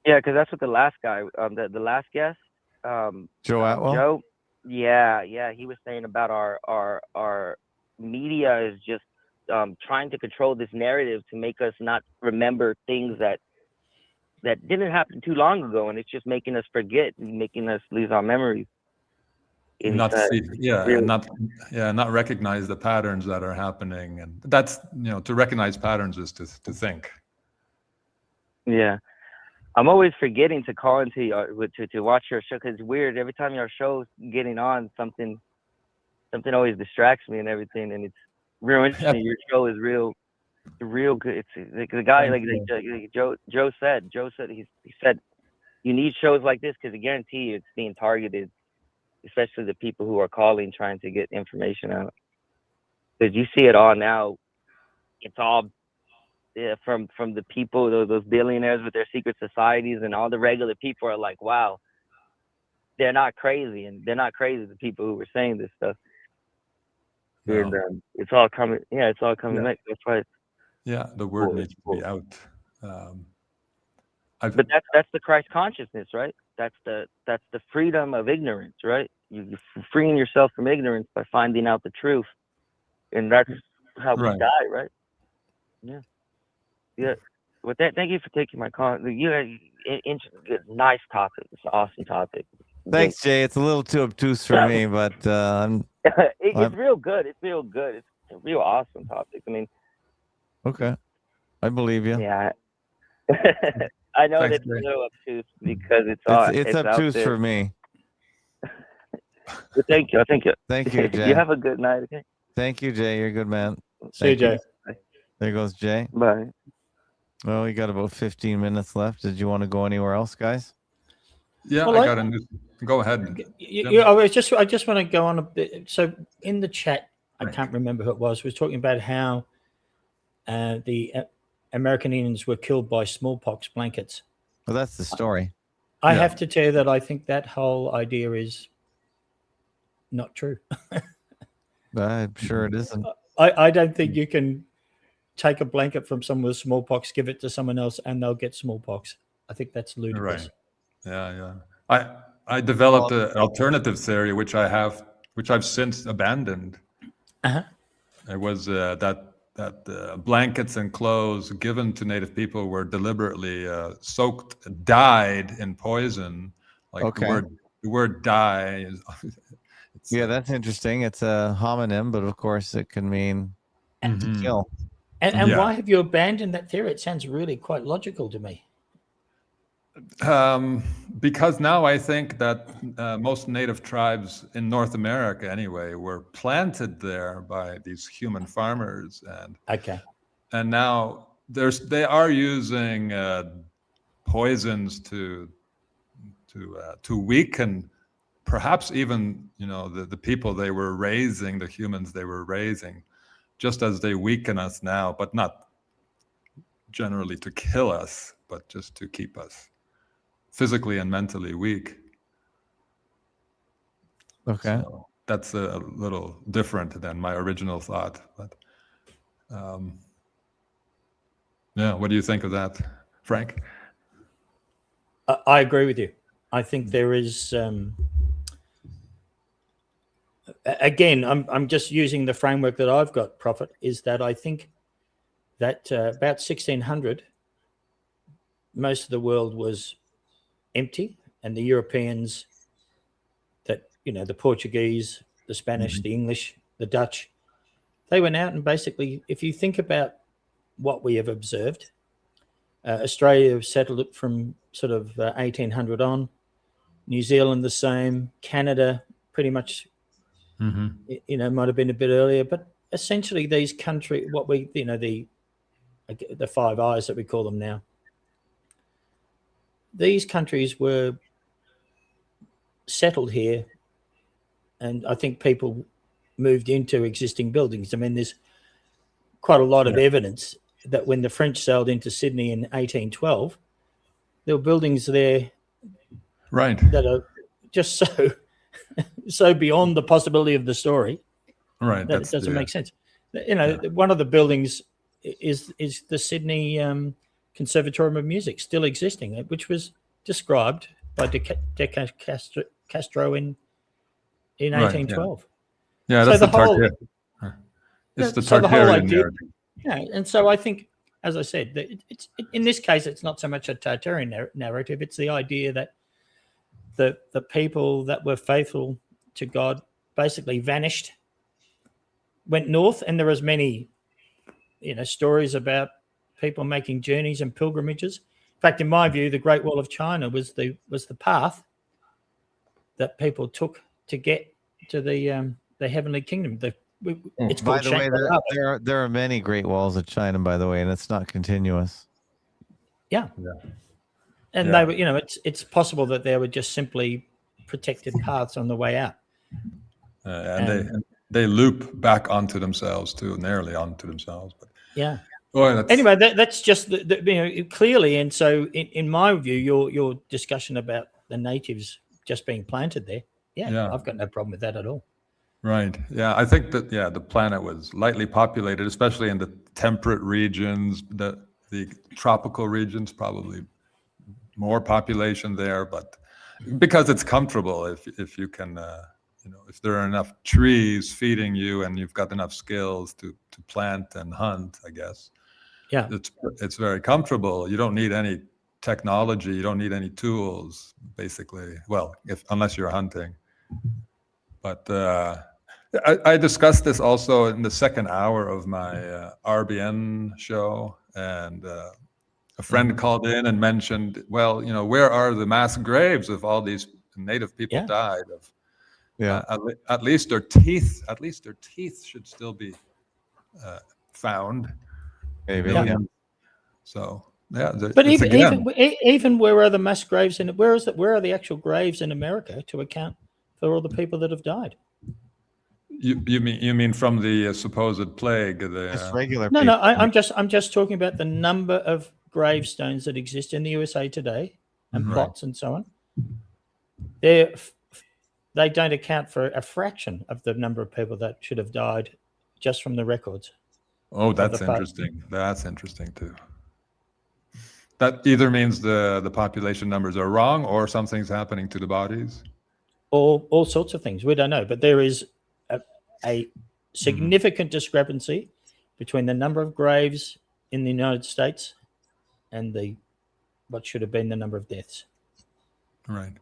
Yeah, because that's what the last guy, the last guest, Joe Atwell. Joe, yeah, he was saying about our media is just trying to control this narrative to make us not remember things that didn't happen too long ago, and it's just making us forget and making us lose our memories. Not recognize the patterns that are happening, and that's, to recognize patterns is to think. Yeah, I'm always forgetting to call into your to watch your show, because it's weird. Every time your show's getting on, something always distracts me and everything, and it's real interesting. Your show is real good. It's like the guy, like Joe said. He said you need shows like this because I guarantee you it's being targeted, especially the people who are calling trying to get information out. Because you see it all now. It's all from the people, those billionaires with their secret societies, and all the regular people are like, wow, they're not crazy, and they're not crazy, the people who were saying this stuff. No. And it's all coming. Yeah, it's all coming back. That's why. The word needs to be out. But that's the Christ consciousness, right? That's the freedom of ignorance, right? You're freeing yourself from ignorance by finding out the truth, and that's how we die, right? Yeah. with that, thank you for taking my call. Nice topic. It's an awesome topic. Thanks, Jay. It's a little too obtuse for me, but It's real good. It's real good. It's a real awesome topic. I mean, okay. I believe you. yeah. I know Thanks, that's a Jay. little obtuse because It's it's out obtuse there. for me. But thank you. Thank you. Thank you, Jay. You have a good night. Okay. Thank you, Jay. You're a good man. See you, Thank Jay. There goes Jay. Bye. Well, we got about 15 minutes left. Did you want to go anywhere else, guys? Yeah, Well, I got a new. Go ahead. I just want to go on a bit. So in the chat, I can't remember who it was talking about how the American Indians were killed by smallpox blankets. Well, that's the story. I have to tell you that I think that whole idea is not true. I'm sure it isn't. I don't think you can take a blanket from someone with smallpox, give it to someone else, and they'll get smallpox. I think that's ludicrous. Right. Yeah. I developed an alternative theory, which I've since abandoned. Uh-huh. It was that blankets and clothes given to Native people were deliberately dyed in poison. Like the word dye is. Yeah, that's interesting. It's a homonym, but of course it can mean to kill. And why have you abandoned that theory? It sounds really quite logical to me. Because now I think that most native tribes in North America, anyway, were planted there by these human farmers, and now they are using poisons to weaken, perhaps even the people they were raising, the humans they were raising, just as they weaken us now, but not generally to kill us, but just to keep us physically and mentally weak. Okay. So that's a little different than my original thought. But what do you think of that, Frank? I agree with you. I think there is. Again, I'm just using the framework that I've got, Prophet, is that I think that about 1600, most of the world was empty, and the Europeans, the Portuguese, the Spanish, the English, the Dutch, they went out and basically, if you think about what we have observed, Australia settled it from sort of 1800 on, New Zealand the same, Canada pretty much, might have been a bit earlier, but essentially these countries, the Five Eyes that we call them now, these countries were settled here, and I think people moved into existing buildings. I mean, there's quite a lot of evidence that when the French sailed into Sydney in 1812, there were buildings there that are just so beyond the possibility of the story that it doesn't make sense. One of the buildings is the Sydney Conservatorium of Music, still existing, which was described by De Castro in 1812. Yeah, that's the Tartarian narrative. Yeah, and so I think, as I said, that it's in this case, it's not so much a Tartarian narrative; it's the idea that the people that were faithful to God basically vanished, went north, and there was many, stories about people making journeys and pilgrimages. In fact, in my view, the Great Wall of China was the path that people took to get to the heavenly kingdom. It's by called the way, there are many Great Walls of China, by the way, and it's not continuous. Yeah. And they were, it's possible that there were just simply protected paths on the way out. And they loop back onto themselves too, nearly onto themselves. But yeah. Well, anyway, that's just clearly. And so, in my view, your discussion about the natives just being planted there, I've got no problem with that at all. Right. Yeah, I think that the planet was lightly populated, especially in the temperate regions. The tropical regions, probably more population there, but because it's comfortable, if you can, if there are enough trees feeding you and you've got enough skills to plant and hunt, I guess. Yeah. It's very comfortable. You don't need any technology. You don't need any tools, basically. Well, unless you're hunting. But I discussed this also in the second hour of my RBN show, and a friend called in and mentioned, well, where are the mass graves of all these native people died of? At least their teeth. At least their teeth should still be found. Maybe. Millions. So but even where are the mass graves and where are the actual graves in America to account for all the people that have died? You mean from the supposed plague? Just regular no, people. I'm just talking about the number of gravestones that exist in the USA today and plots and so on. They don't account for a fraction of the number of people that should have died just from the records. Oh, that's interesting. That's interesting too. That either means the population numbers are wrong or something's happening to the bodies. All sorts of things. We don't know, but there is a significant discrepancy between the number of graves in the United States and what should have been the number of deaths. Right.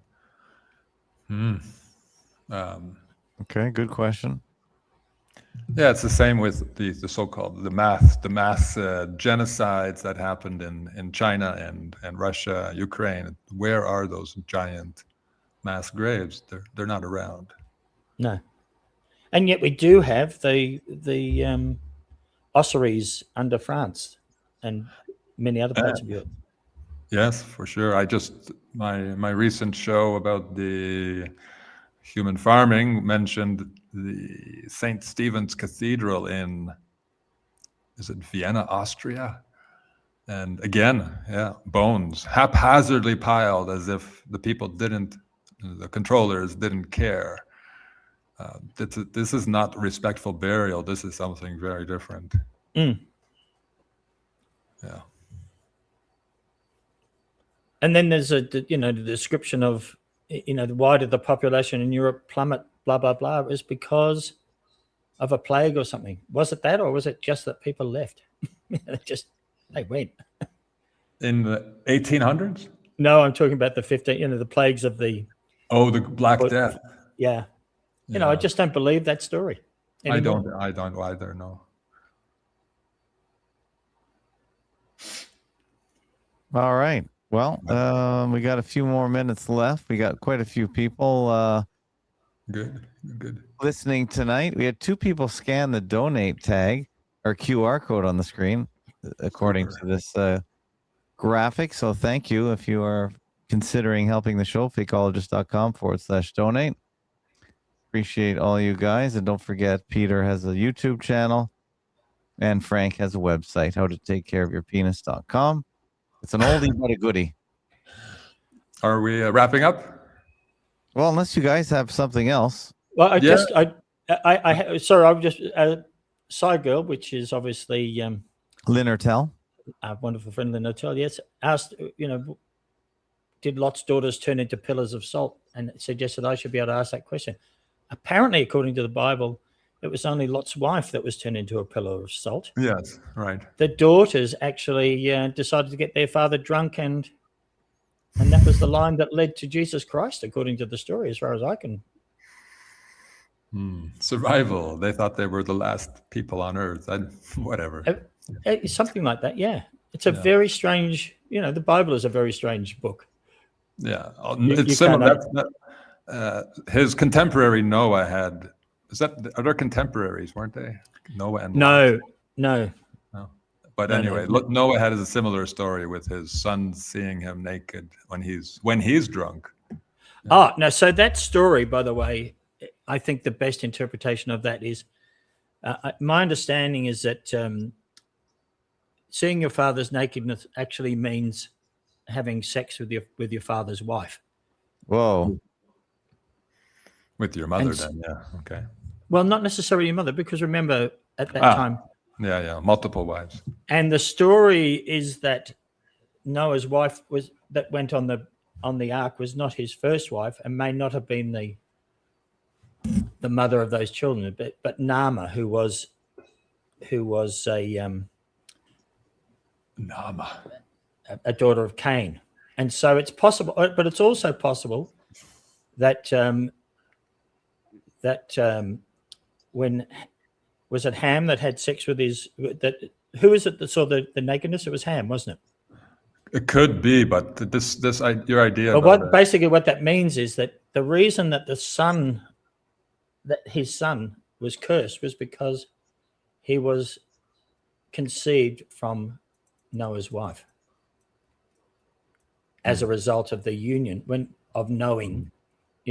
Okay, good question. Yeah, it's the same with the so-called the mass genocides that happened in China and Russia, Ukraine. Where are those giant mass graves? They're not around. No, and yet we do have the ossuaries under France and many other parts of Europe. Yes, for sure. My recent show about the human farming mentioned the St. Stephen's Cathedral is it Vienna, Austria? And again, bones haphazardly piled as if the controllers didn't care. This is not respectful burial. This is something very different. Yeah. And then there's the description of, why did the population in Europe plummet, blah, blah, blah. It was because of a plague or something. Was it that, or was it just that people left? They went. In the 1800s? No, I'm talking about the the plagues of the... Oh, the Black Death. Yeah. I just don't believe that story anymore. I don't either, no. All right. Well, we got a few more minutes left. We got quite a few people good listening tonight. We had 2 people scan the donate tag or QR code on the screen, according to this graphic. So thank you if you are considering helping the show. Fakeologist.com/donate. Appreciate all you guys. And don't forget, Peter has a YouTube channel and Frank has a website, howtotakecareofyourpenis.com. It's an oldie but a goodie. Are we wrapping up? Well, unless you guys have something else. Well, I was just Side Girl, which is obviously Lynn Ertel, a wonderful friend, Lynn Ertel. Yes, asked, did Lot's daughters turn into pillars of salt? And suggested I should be able to ask that question. Apparently, according to the Bible, it was only Lot's wife that was turned into a pillar of salt. Yes, right. The daughters actually decided to get their father drunk, and that was the line that led to Jesus Christ, according to the story, as far as I can. Survival. They thought they were the last people on earth. Whatever. Something like that, yeah. It's a very strange, the Bible is a very strange book. Yeah. It's similar. His contemporary Noah had... Other contemporaries, weren't they? Noah and No. But anyway, Noah had a similar story with his son seeing him naked when he's drunk. Oh, no. So that story, by the way, I think the best interpretation of that is, my understanding is that seeing your father's nakedness actually means having sex with your father's wife. Whoa. With your mother, then, yeah. Okay. Well, not necessarily your mother, because remember at that time. Yeah, multiple wives. And the story is that Noah's wife that went on the ark was not his first wife, and may not have been the mother of those children, but Naamah, who was a Nama. a daughter of Cain. And so it's possible, but it's also possible that when was it Ham that had sex with who is it that saw the nakedness? It was Ham, wasn't it? It could be, but your idea. But basically what that means is that the reason that his son was cursed was because he was conceived from Noah's wife as a result of the union of knowing,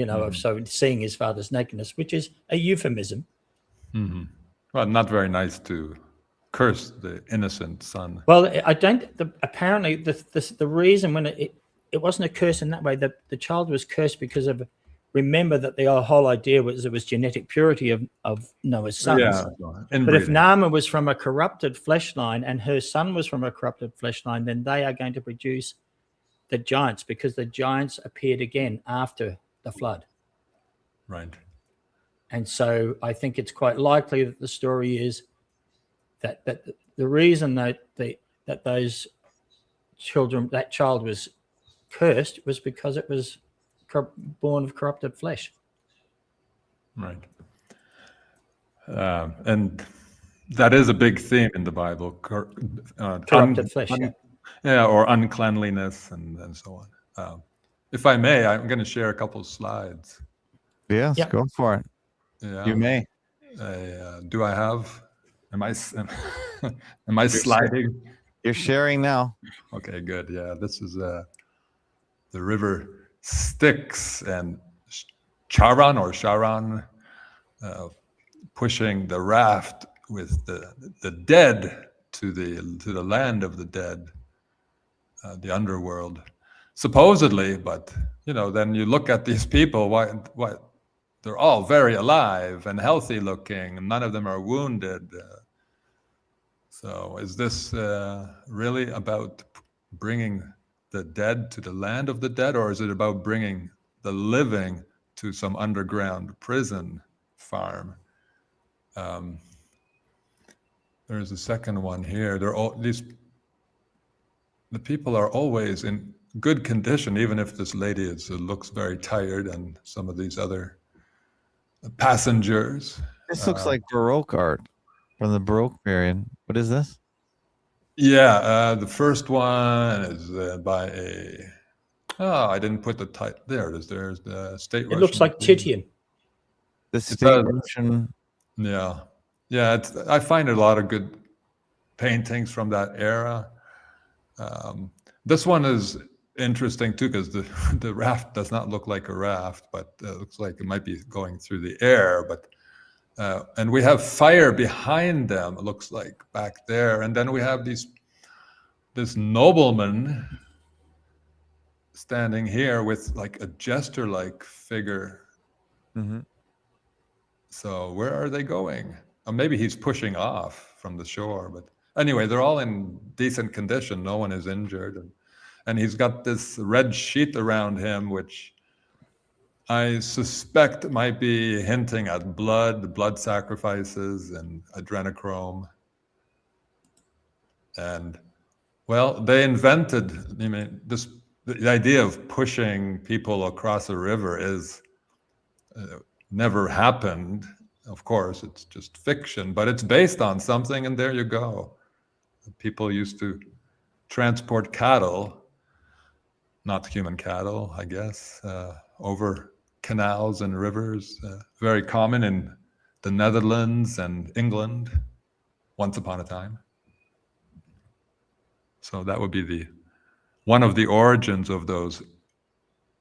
of seeing his father's nakedness, which is a euphemism. Mm-hmm. Well, not very nice to curse the innocent son. Well, I don't. Apparently, the reason when it wasn't a curse in that way. The child was cursed because of. Remember that the whole idea was it was genetic purity of Noah's sons. Yeah, but if Nama was from a corrupted flesh line and her son was from a corrupted flesh line, then they are going to produce the giants, because the giants appeared again after the flood. Right. And so I think it's quite likely that the story is that the reason that that child was cursed was because it was born of corrupted flesh. Right. And that is a big theme in the Bible. Corrupted flesh. Or uncleanliness and so on. If I may, I'm going to share a couple of slides. Yes, go for it. Yeah. You may. Do I have? Am I sliding? You're sharing now. Okay, good. Yeah, this is the river Styx and Charon pushing the raft with the dead to the land of the dead, the underworld, supposedly. But then you look at these people. Why they're all very alive and healthy looking, and none of them are wounded. So is this really about bringing the dead to the land of the dead, or is it about bringing the living to some underground prison farm? There's a second one here. The people are always in good condition, even if this lady looks very tired, and some of these other passengers. This looks like Baroque art from the Baroque period. What is this? Yeah, the first one is by I didn't put the title. There it is. There's the state. It looks like Titian. The state Russian. Yeah. I find a lot of good paintings from that era. This one is interesting too, because the raft does not look like a raft, but it looks like it might be going through the air. But and we have fire behind them, it looks like, back there. And then we have this nobleman standing here with like a jester-like figure. Mm-hmm. So where are they going? Or maybe he's pushing off from the shore. But anyway, they're all in decent condition. No one is injured. And he's got this red sheet around him, which I suspect might be hinting at blood sacrifices, and adrenochrome. And well, they invented, the idea of pushing people across a river is never happened. Of course, it's just fiction, but it's based on something, and there you go. People used to transport cattle, not human cattle, I guess, over canals and rivers, very common in the Netherlands and England once upon a time. So that would be one of the origins of those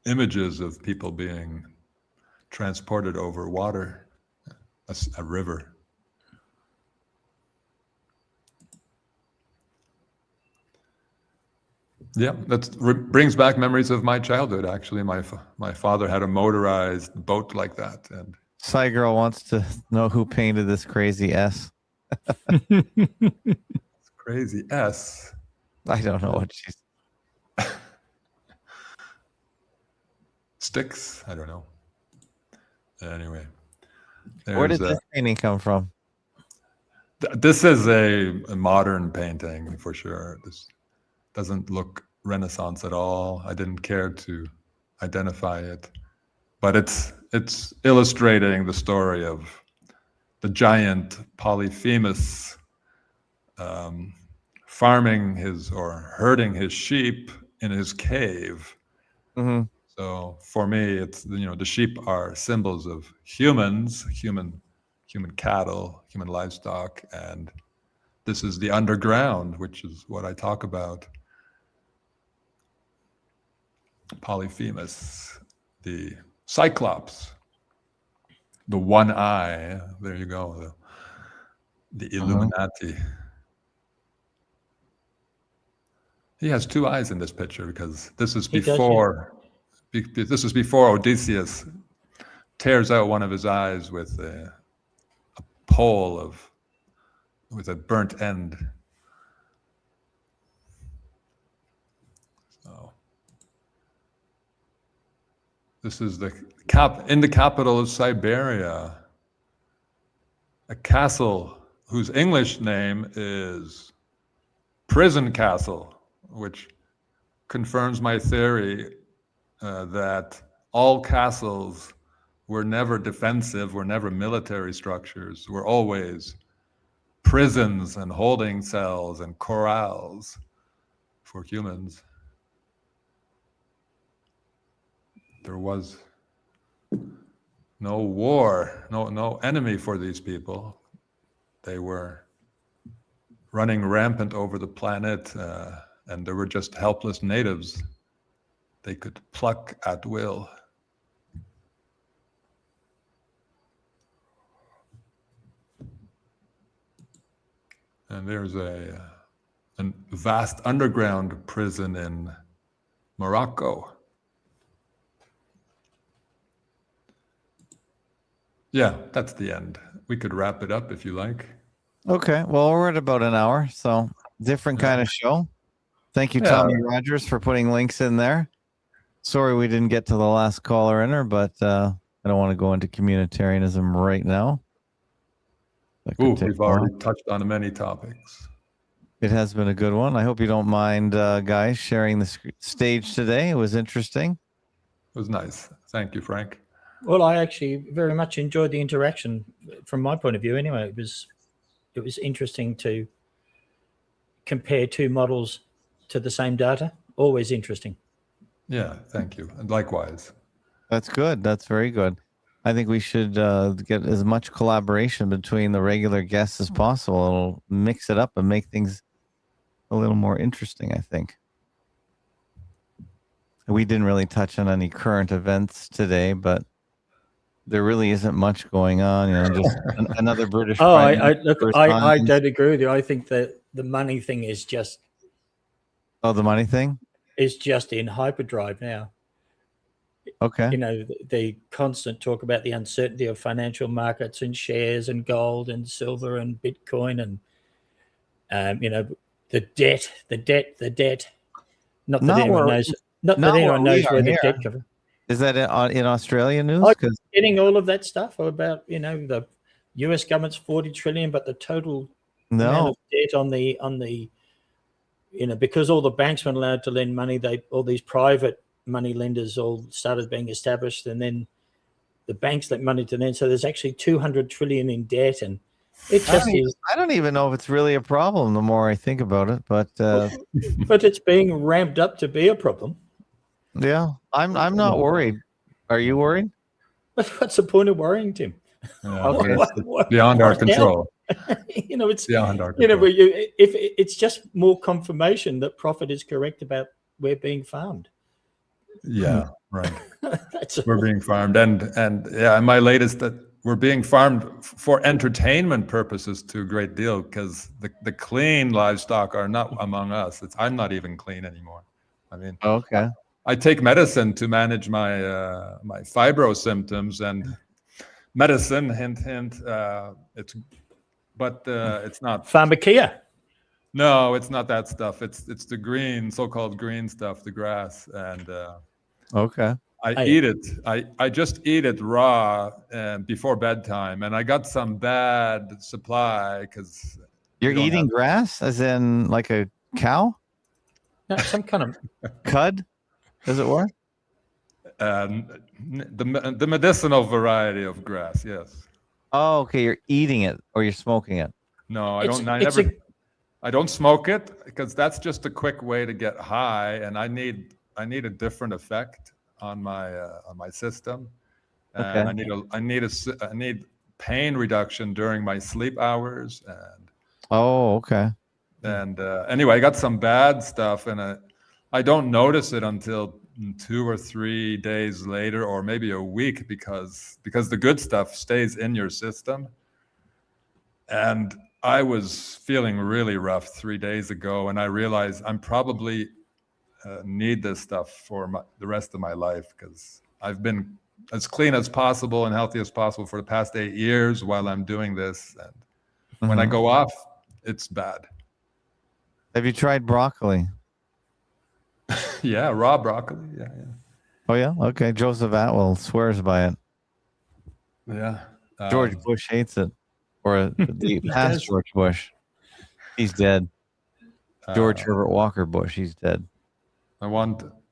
images of people being transported over water, a river. Yeah, that brings back memories of my childhood. Actually, my father had a motorized boat like that. And Psy Girl wants to know who painted this crazy S. Crazy S. I don't know what she's. Sticks. I don't know. Anyway, Where did this painting come from? This is a modern painting for sure. This doesn't look Renaissance at all. I didn't care to identify it, but it's illustrating the story of the giant Polyphemus farming or herding his sheep in his cave. Mm-hmm. So for me, it's, the sheep are symbols of humans, human cattle, human livestock, and this is the underground, which is what I talk about. Polyphemus, the Cyclops, the one eye. There you go. The Illuminati. He has two eyes in this picture because this is before. This is before Odysseus tears out one of his eyes with a pole with a burnt end. So this is in the capital of Siberia, a castle whose English name is Prison Castle, which confirms my theory that all castles were never defensive, were never military structures, were always prisons and holding cells and corrals for humans. There was no war, no enemy for these people. They were running rampant over the planet, and there were just helpless natives they could pluck at will. And there's a vast underground prison in Morocco. Yeah, that's the end. We could wrap it up if you like. Okay. Well, we're at about an hour, so different kind of show. Thank you, Tommy Rogers, for putting links in there. Sorry we didn't get to the last caller in her, but I don't want to go into communitarianism right now. We've already touched on many topics. It has been a good one. I hope you don't mind, guys, sharing the stage today. It was interesting. It was nice. Thank you, Frank. Well, I actually very much enjoyed the interaction from my point of view. Anyway, it was interesting to compare two models to the same data. Always interesting. Yeah, thank you. And likewise. That's good. That's very good. I think we should get as much collaboration between the regular guests as possible. It'll mix it up and make things a little more interesting, I think. We didn't really touch on any current events today, but there really isn't much going on. Just another British. I don't agree with you. I think that the money thing is just. Oh, the money thing is just in hyperdrive now. Okay. The constant talk about the uncertainty of financial markets and shares and gold and silver and Bitcoin and the debt. Not that anyone knows. Not that anyone knows where the debt comes from. Is that in Australia news? I'm getting all of that stuff about the U.S. government's $40 trillion, but the total amount of debt on the because all the banks weren't allowed to lend money, all these private money lenders all started being established, and then the banks lent money to them. So there's actually $200 trillion in debt, and it just is. I don't even know if it's really a problem. The more I think about it, but it's being ramped up to be a problem. Yeah, I'm not worried. Are you worried? What's the point of worrying, Tim? Okay, beyond our control. It's beyond our control. If it's just more confirmation that Prophet is correct about we're being farmed. Yeah, right. We're being farmed, and my latest that we're being farmed for entertainment purposes to a great deal, because the clean livestock are not among us. I'm not even clean anymore. I mean, okay. I take medicine to manage my my fibro symptoms, and medicine, hint, it's not pharmacia. No, it's not that stuff. It's the green, so-called green stuff, the grass, and okay. I eat it. I just eat it raw before bedtime, and I got some bad supply because You're eating grass, as in like a cow? No, some kind of Cud? Does it work? The medicinal variety of grass. Yes. Oh, okay. You're eating it or you're smoking it. No, I It's- don't. it's I don't smoke it because that's just a quick way to get high, and I need a different effect on my system. And Okay. I need pain reduction during my sleep hours. Oh, okay. And anyway, I got some bad stuff, and I don't notice it until 2 or 3 days later, or maybe a week, because the good stuff stays in your system. And I was feeling really rough 3 days ago, and I realized I'm probably need this stuff for the rest of my life, because I've been as clean as possible and healthy as possible for the past 8 years while I'm doing this. And when I go off, it's bad. Have you tried broccoli? Yeah, raw broccoli. Yeah. Oh, yeah? Okay. Joseph Atwell swears by it. Yeah. George Bush hates it. Or the past does. George Bush. He's dead. George Herbert Walker Bush. He's dead.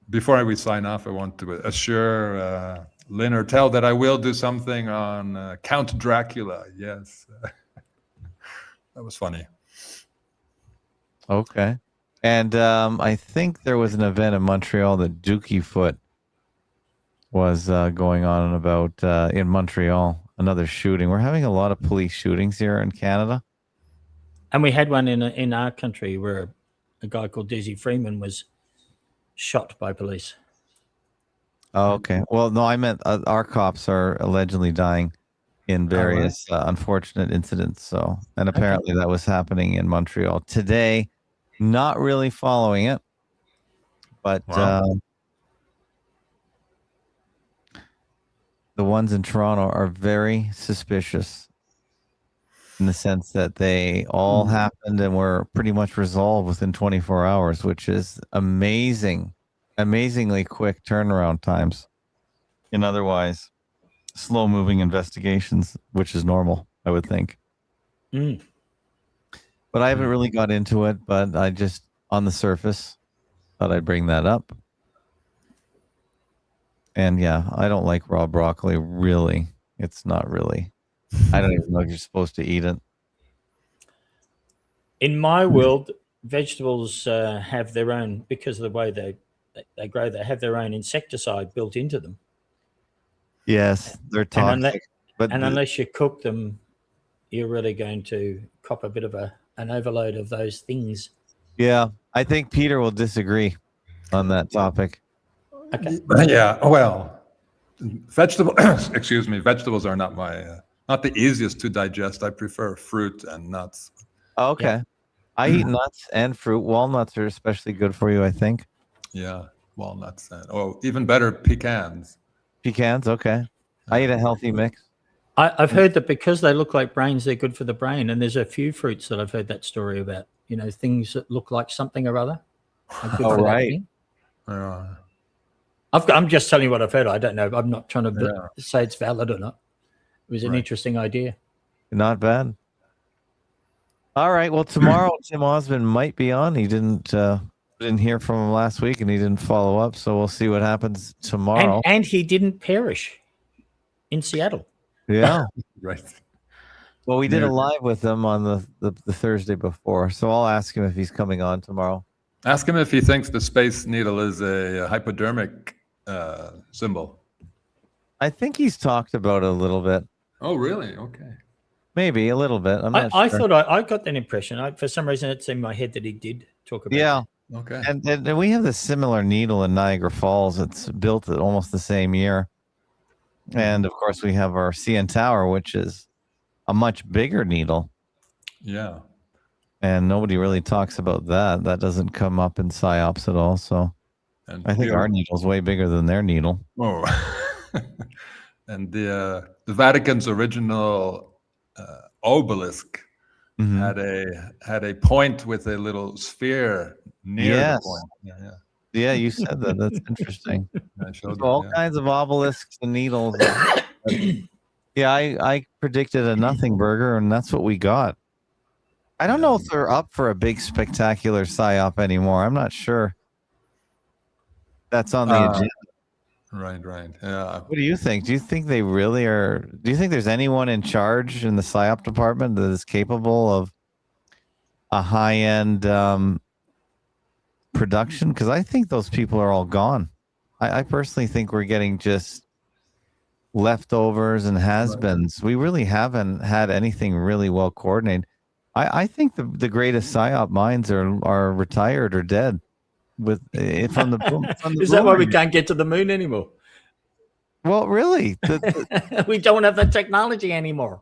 Before we sign off, I want to assure Lynn Ertel that I will do something on Count Dracula. Yes. That was funny. Okay. And I think there was an event in Montreal that Dookie Foot was going on and about in Montreal. Another shooting. We're having a lot of police shootings here in Canada. And we had one in our country where a guy called Dizzy Freeman was shot by police. Oh, okay. Well, no, I meant our cops are allegedly dying in various unfortunate incidents. So, and apparently that was happening in Montreal today. Not really following it, but the ones in Toronto are very suspicious in the sense that they all happened and were pretty much resolved within 24 hours, which is amazingly quick turnaround times in otherwise slow moving investigations, which is normal, I would think. But I haven't really got into it, but I just, on the surface, thought I'd bring that up. And yeah, I don't like raw broccoli, really. It's not really. I don't even know if you're supposed to eat it. In my world, vegetables have their own, because of the way they grow, they have their own insecticide built into them. Yes, they're toxic. Unless you cook them, you're really going to cop a bit of an overload of those things. Yeah, I think Peter will disagree on that topic. Okay. Yeah, well, vegetables are not not the easiest to digest. I prefer fruit and nuts. Okay. Yeah. I eat nuts and fruit. Walnuts are especially good for you, I think. Yeah, walnuts and even better, pecans. Pecans, okay. I eat a healthy mix. I've heard that because they look like brains, they're good for the brain. And there's a few fruits that I've heard that story about. You know, things that look like something or other are good for that thing. I'm just telling you what I've heard. I don't know. I'm not trying to say it's valid or not. It was an interesting idea. Not bad. All right. Well, tomorrow Tim Osmond might be on. He didn't hear from him last week, and he didn't follow up. So we'll see what happens tomorrow. And he didn't perish in Seattle. Yeah. Right. Well, we did a live with him on the Thursday before, so I'll ask him if he's coming on tomorrow. Ask him if he thinks the Space Needle is a hypodermic symbol. I think he's talked about it a little bit. Oh, really? Okay. Maybe a little bit. I'm not sure. I thought I got that impression. For some reason, it's in my head that he did talk about it. Yeah. Okay. And we have the similar needle in Niagara Falls. It's built at almost the same year. And, of course, we have our CN Tower, which is a much bigger needle. Yeah. And nobody really talks about that. That doesn't come up in PSYOPs at all. So I think our needle's way bigger than their needle. Oh. And the Vatican's original obelisk had a point with a little sphere near the point. Yeah. Yeah, you said that. That's interesting. I showed So all it, kinds of obelisks and needles. Yeah, I predicted a nothing burger, and that's what we got. I don't know if they're up for a big spectacular psyop anymore. I'm not sure. That's on the agenda. Right. Yeah. What do you think? Do you think they really are? Do you think there's anyone in charge in the psyop department that is capable of a high-end production? Because I think those people are all gone. I personally think we're getting just leftovers and has-beens. We really haven't had anything really well coordinated. I think the greatest psyop minds are retired or dead. With from the boom. From the Is that why we boomers. can't get to the moon anymore? Well, really, We don't have the technology anymore.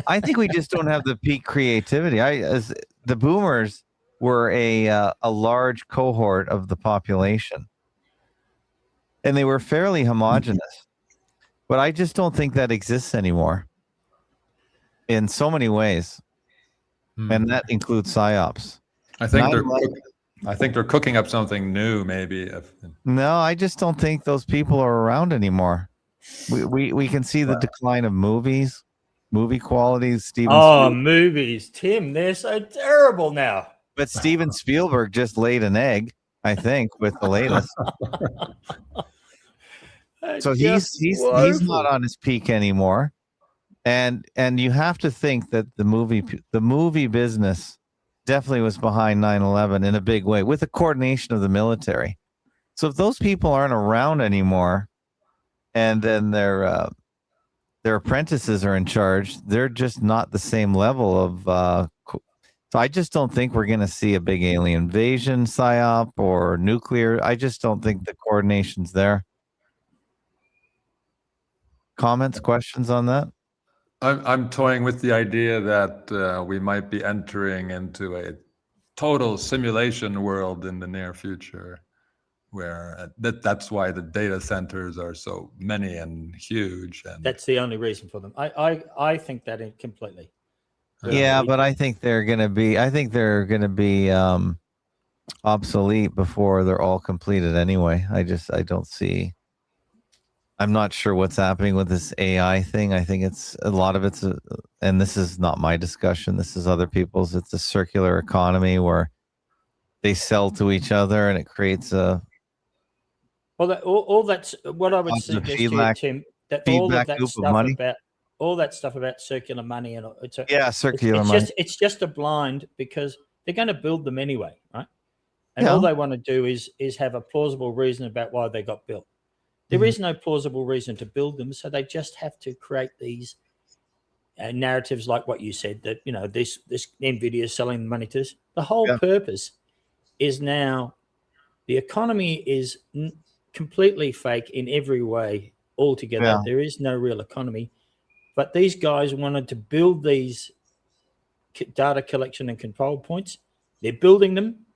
I think we just don't have the peak creativity. As the boomers were a large cohort of the population, and they were fairly homogenous. But I just don't think that exists anymore in so many ways, and that includes psyops. I think they're cooking up something new, maybe. No, I just don't think those people are around anymore. We can see the decline of movies, movie qualities. Movies, Tim, they're so terrible now. But Steven Spielberg just laid an egg, I think, with the latest. So he's not on his peak anymore, and you have to think that the movie business definitely was behind 9/11 in a big way with the coordination of the military. So if those people aren't around anymore, and then their apprentices are in charge, they're just not the same level of. So I just don't think we're going to see a big alien invasion psyop or nuclear. I just don't think the coordination's there. Comments, questions on that? I'm toying with the idea that we might be entering into a total simulation world in the near future, where that's why the data centers are so many and huge. And that's the only reason for them. I think that completely. Yeah, but I think they're going to be. I think they're going to be obsolete before they're all completed. Anyway, I don't see. I'm not sure what's happening with this AI thing. I think it's a lot of it's, and this is not my discussion. This is other people's. It's a circular economy where they sell to each other, and it creates a. Well, all that's what I would suggest to you, Tim. That all of that stuff all that stuff about circular money and circular money. It's just a blind because they're going to build them anyway, right? And all they want to do is have a plausible reason about why they got built. There is no plausible reason to build them, so they just have to create these narratives like what you said, that this NVIDIA is selling money to this. The whole purpose is now the economy is completely fake in every way altogether. Yeah. There is no real economy, but these guys wanted to build these data collection and control points. They're building them.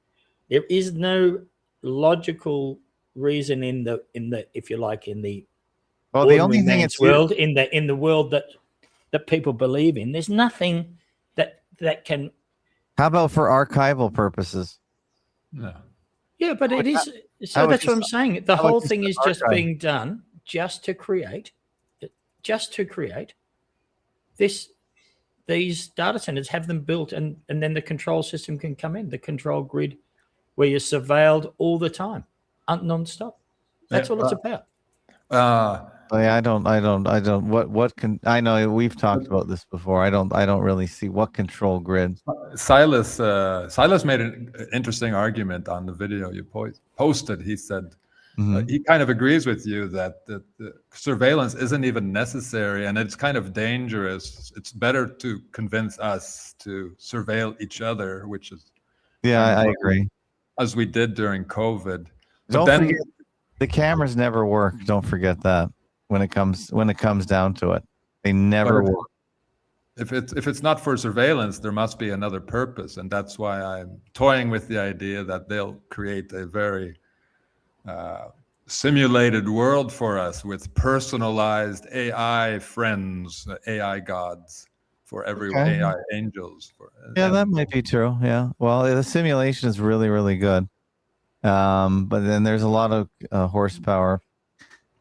There is no logical reason in the if you like in the the only thing it's world in the world that people believe in. There's nothing that can. How about for archival purposes? No. Yeah, but it is. So that's what I'm saying. The whole thing is just being done just to create these data centers, have them built, and then the control system can come in, the control grid, where you're surveilled all the time, non-stop. That's all it's about. I don't. What can I know? We've talked about this before. I don't really see what control grid. Silas made an interesting argument on the video you posted. He said he kind of agrees with you that the surveillance isn't even necessary, and it's kind of dangerous. It's better to convince us to surveil each other, which is I agree, as we did during COVID. Don't forget, the cameras never work. Don't forget that. When it comes down to it, they never work. If it's not for surveillance, there must be another purpose, and that's why I'm toying with the idea that they'll create a very simulated world for us with personalized AI friends, AI gods for everyone, AI angels. That might be true. Yeah. Well, the simulation is really, really good. But then there's a lot of horsepower.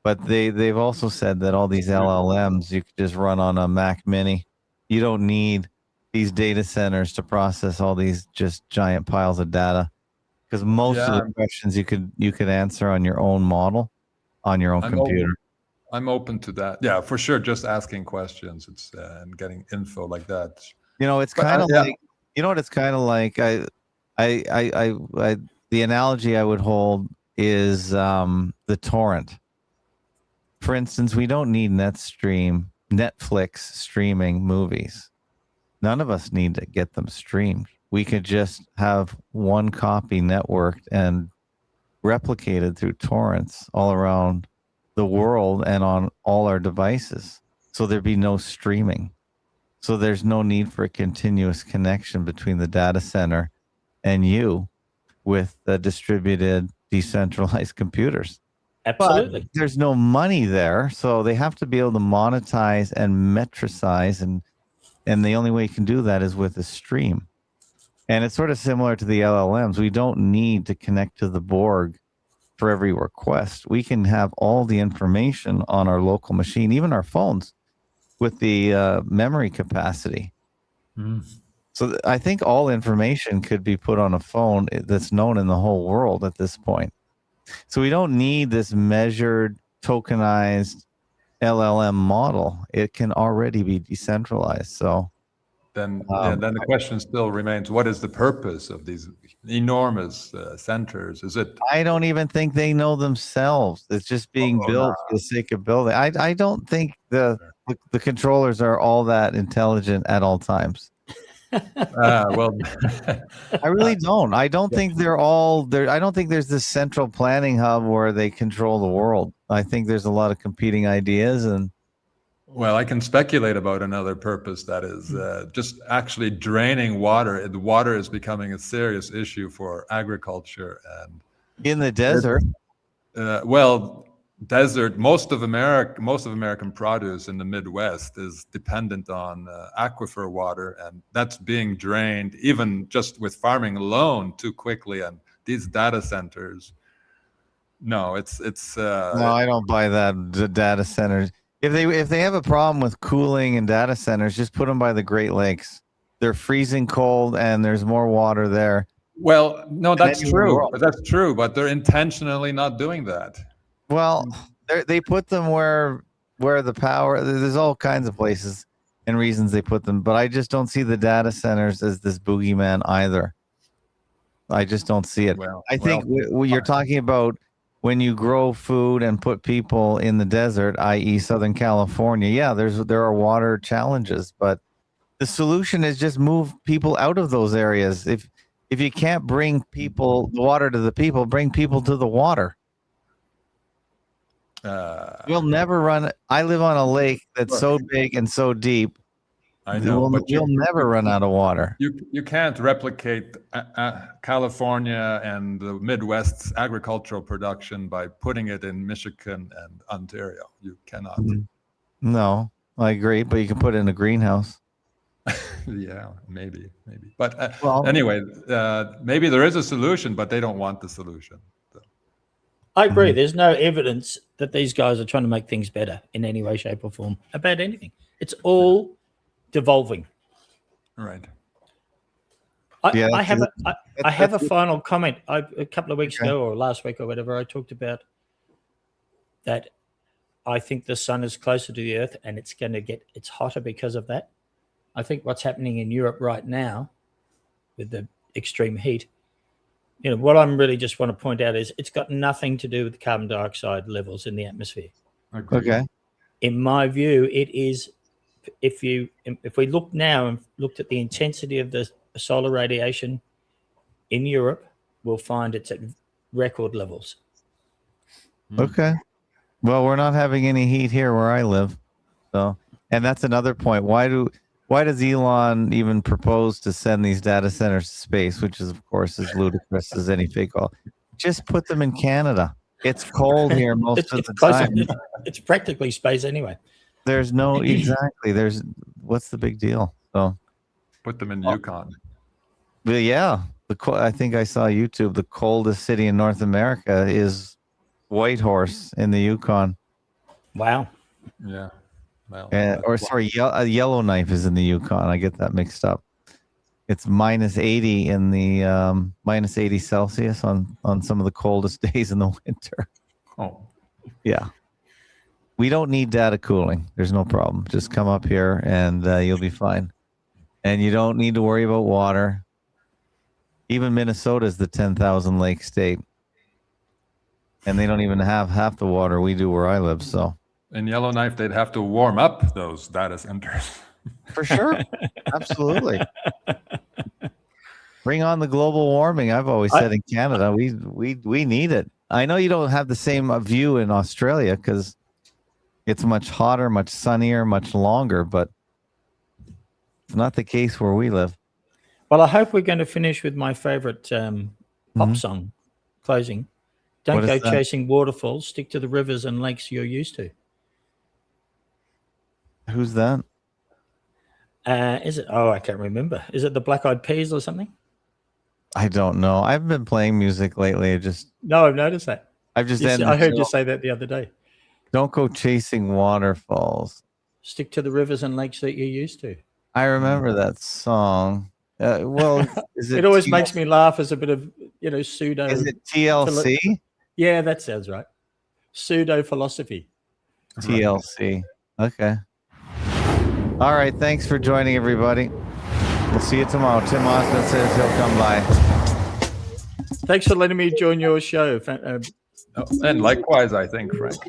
But they've also said that all these LLMs you could just run on a Mac Mini. You don't need these data centers to process all these just giant piles of data, because most of the questions you could answer on your own model, on your own computer. I'm open to that. Yeah, for sure. Just asking questions, and getting info like that. It's kind of like, what it's kind of like. The analogy I would hold is the torrent. For instance, we don't need Netflix streaming movies. None of us need to get them streamed. We could just have one copy networked and replicated through torrents all around the world and on all our devices. So there'd be no streaming. So there's no need for a continuous connection between the data center and you with the distributed, decentralized computers. Absolutely. But there's no money there, so they have to be able to monetize and metricize, and the only way you can do that is with a stream. And it's sort of similar to the LLMs. We don't need to connect to the Borg for every request. We can have all the information on our local machine, even our phones, with the memory capacity. So I think all information could be put on a phone that's known in the whole world at this point. So we don't need this measured, tokenized LLM model. It can already be decentralized. So then the question still remains: what is the purpose of these enormous centers? Is it? I don't even think they know themselves. It's just being built for the sake of building. I don't think the controllers are all that intelligent at all times. Well, I really don't. I don't think they're all there. I don't think there's this central planning hub where they control the world. I think there's a lot of competing ideas. And well, I can speculate about another purpose, that is just actually draining water. The water is becoming a serious issue for agriculture and in the desert. Desert. Most of American produce in the Midwest is dependent on aquifer water, and that's being drained even just with farming alone too quickly. And these data centers, no, I don't buy that. The data centers, if they have a problem with cooling in data centers, just put them by the Great Lakes. They're freezing cold, and there's more water there. Well, no, that's true. That's true, but they're intentionally not doing that. Well, they put them where the power. There's all kinds of places and reasons they put them, but I just don't see the data centers as this boogeyman either. I just don't see it. I think you're talking about when you grow food and put people in the desert, i.e., Southern California. Yeah, there are water challenges, but the solution is just move people out of those areas. If you can't bring the water to the people, bring people to the water. We'll never run. I live on a lake that's so big and so deep. I know, but you'll never run out of water. You can't replicate California and the Midwest's agricultural production by putting it in Michigan and Ontario. You cannot. No, I agree, but you can put it in a greenhouse. Yeah, maybe. But anyway, maybe there is a solution, but they don't want the solution. So. I agree. There's no evidence that these guys are trying to make things better in any way, shape, or form about anything. It's all devolving. Right. I have a final comment. A couple of weeks ago, or last week, or whatever, I talked about that. I think the sun is closer to the earth, and it's hotter because of that. I think what's happening in Europe right now with the extreme heat, what I'm really just want to point out is it's got nothing to do with the carbon dioxide levels in the atmosphere. Okay. In my view, it is, if we look now and looked at the intensity of the solar radiation in Europe, we'll find it's at record levels. Okay. Well, we're not having any heat here where I live. So, and that's another point. Why does Elon even propose to send these data centers to space, which is, of course, as ludicrous as any fake oil? Just put them in Canada. It's cold here most of the time. It's practically space anyway. There's no, exactly. What's the big deal? So put them in Yukon. But yeah, I think I saw YouTube. The coldest city in North America is Whitehorse in the Yukon. Wow. Yeah. Well, Yellowknife is in the Yukon. I get that mixed up. It's minus 80 in the minus 80 Celsius on some of the coldest days in the winter. Oh. Yeah. We don't need data cooling. There's no problem. Just come up here and you'll be fine. And you don't need to worry about water. Even Minnesota is the 10,000 lake state. And they don't even have half the water we do where I live. So In Yellowknife, they'd have to warm up those data centers. for sure. Absolutely. Bring on the global warming. I've always said in Canada, we need it. I know you don't have the same view in Australia because it's much hotter, much sunnier, much longer, but it's not the case where we live. Well, I hope we're going to finish with my favorite pop song closing. Don't go chasing waterfalls. Stick to the rivers and lakes you're used to. Who's that? Is it? Oh, I can't remember. Is it the Black Eyed Peas or something? I don't know. I've been playing music lately. No, I've noticed that. I've just I heard you say that the other day. Don't go chasing waterfalls. Stick to the rivers and lakes that you're used to. I remember that song. Well, it always makes me laugh as a bit of, pseudo. Is it TLC? Yeah, that sounds right. Pseudo philosophy. TLC. Okay. All right. Thanks for joining, everybody. We'll see you tomorrow. Tim Osmond says he'll come by. Thanks for letting me join your show. And likewise, I think, Frank.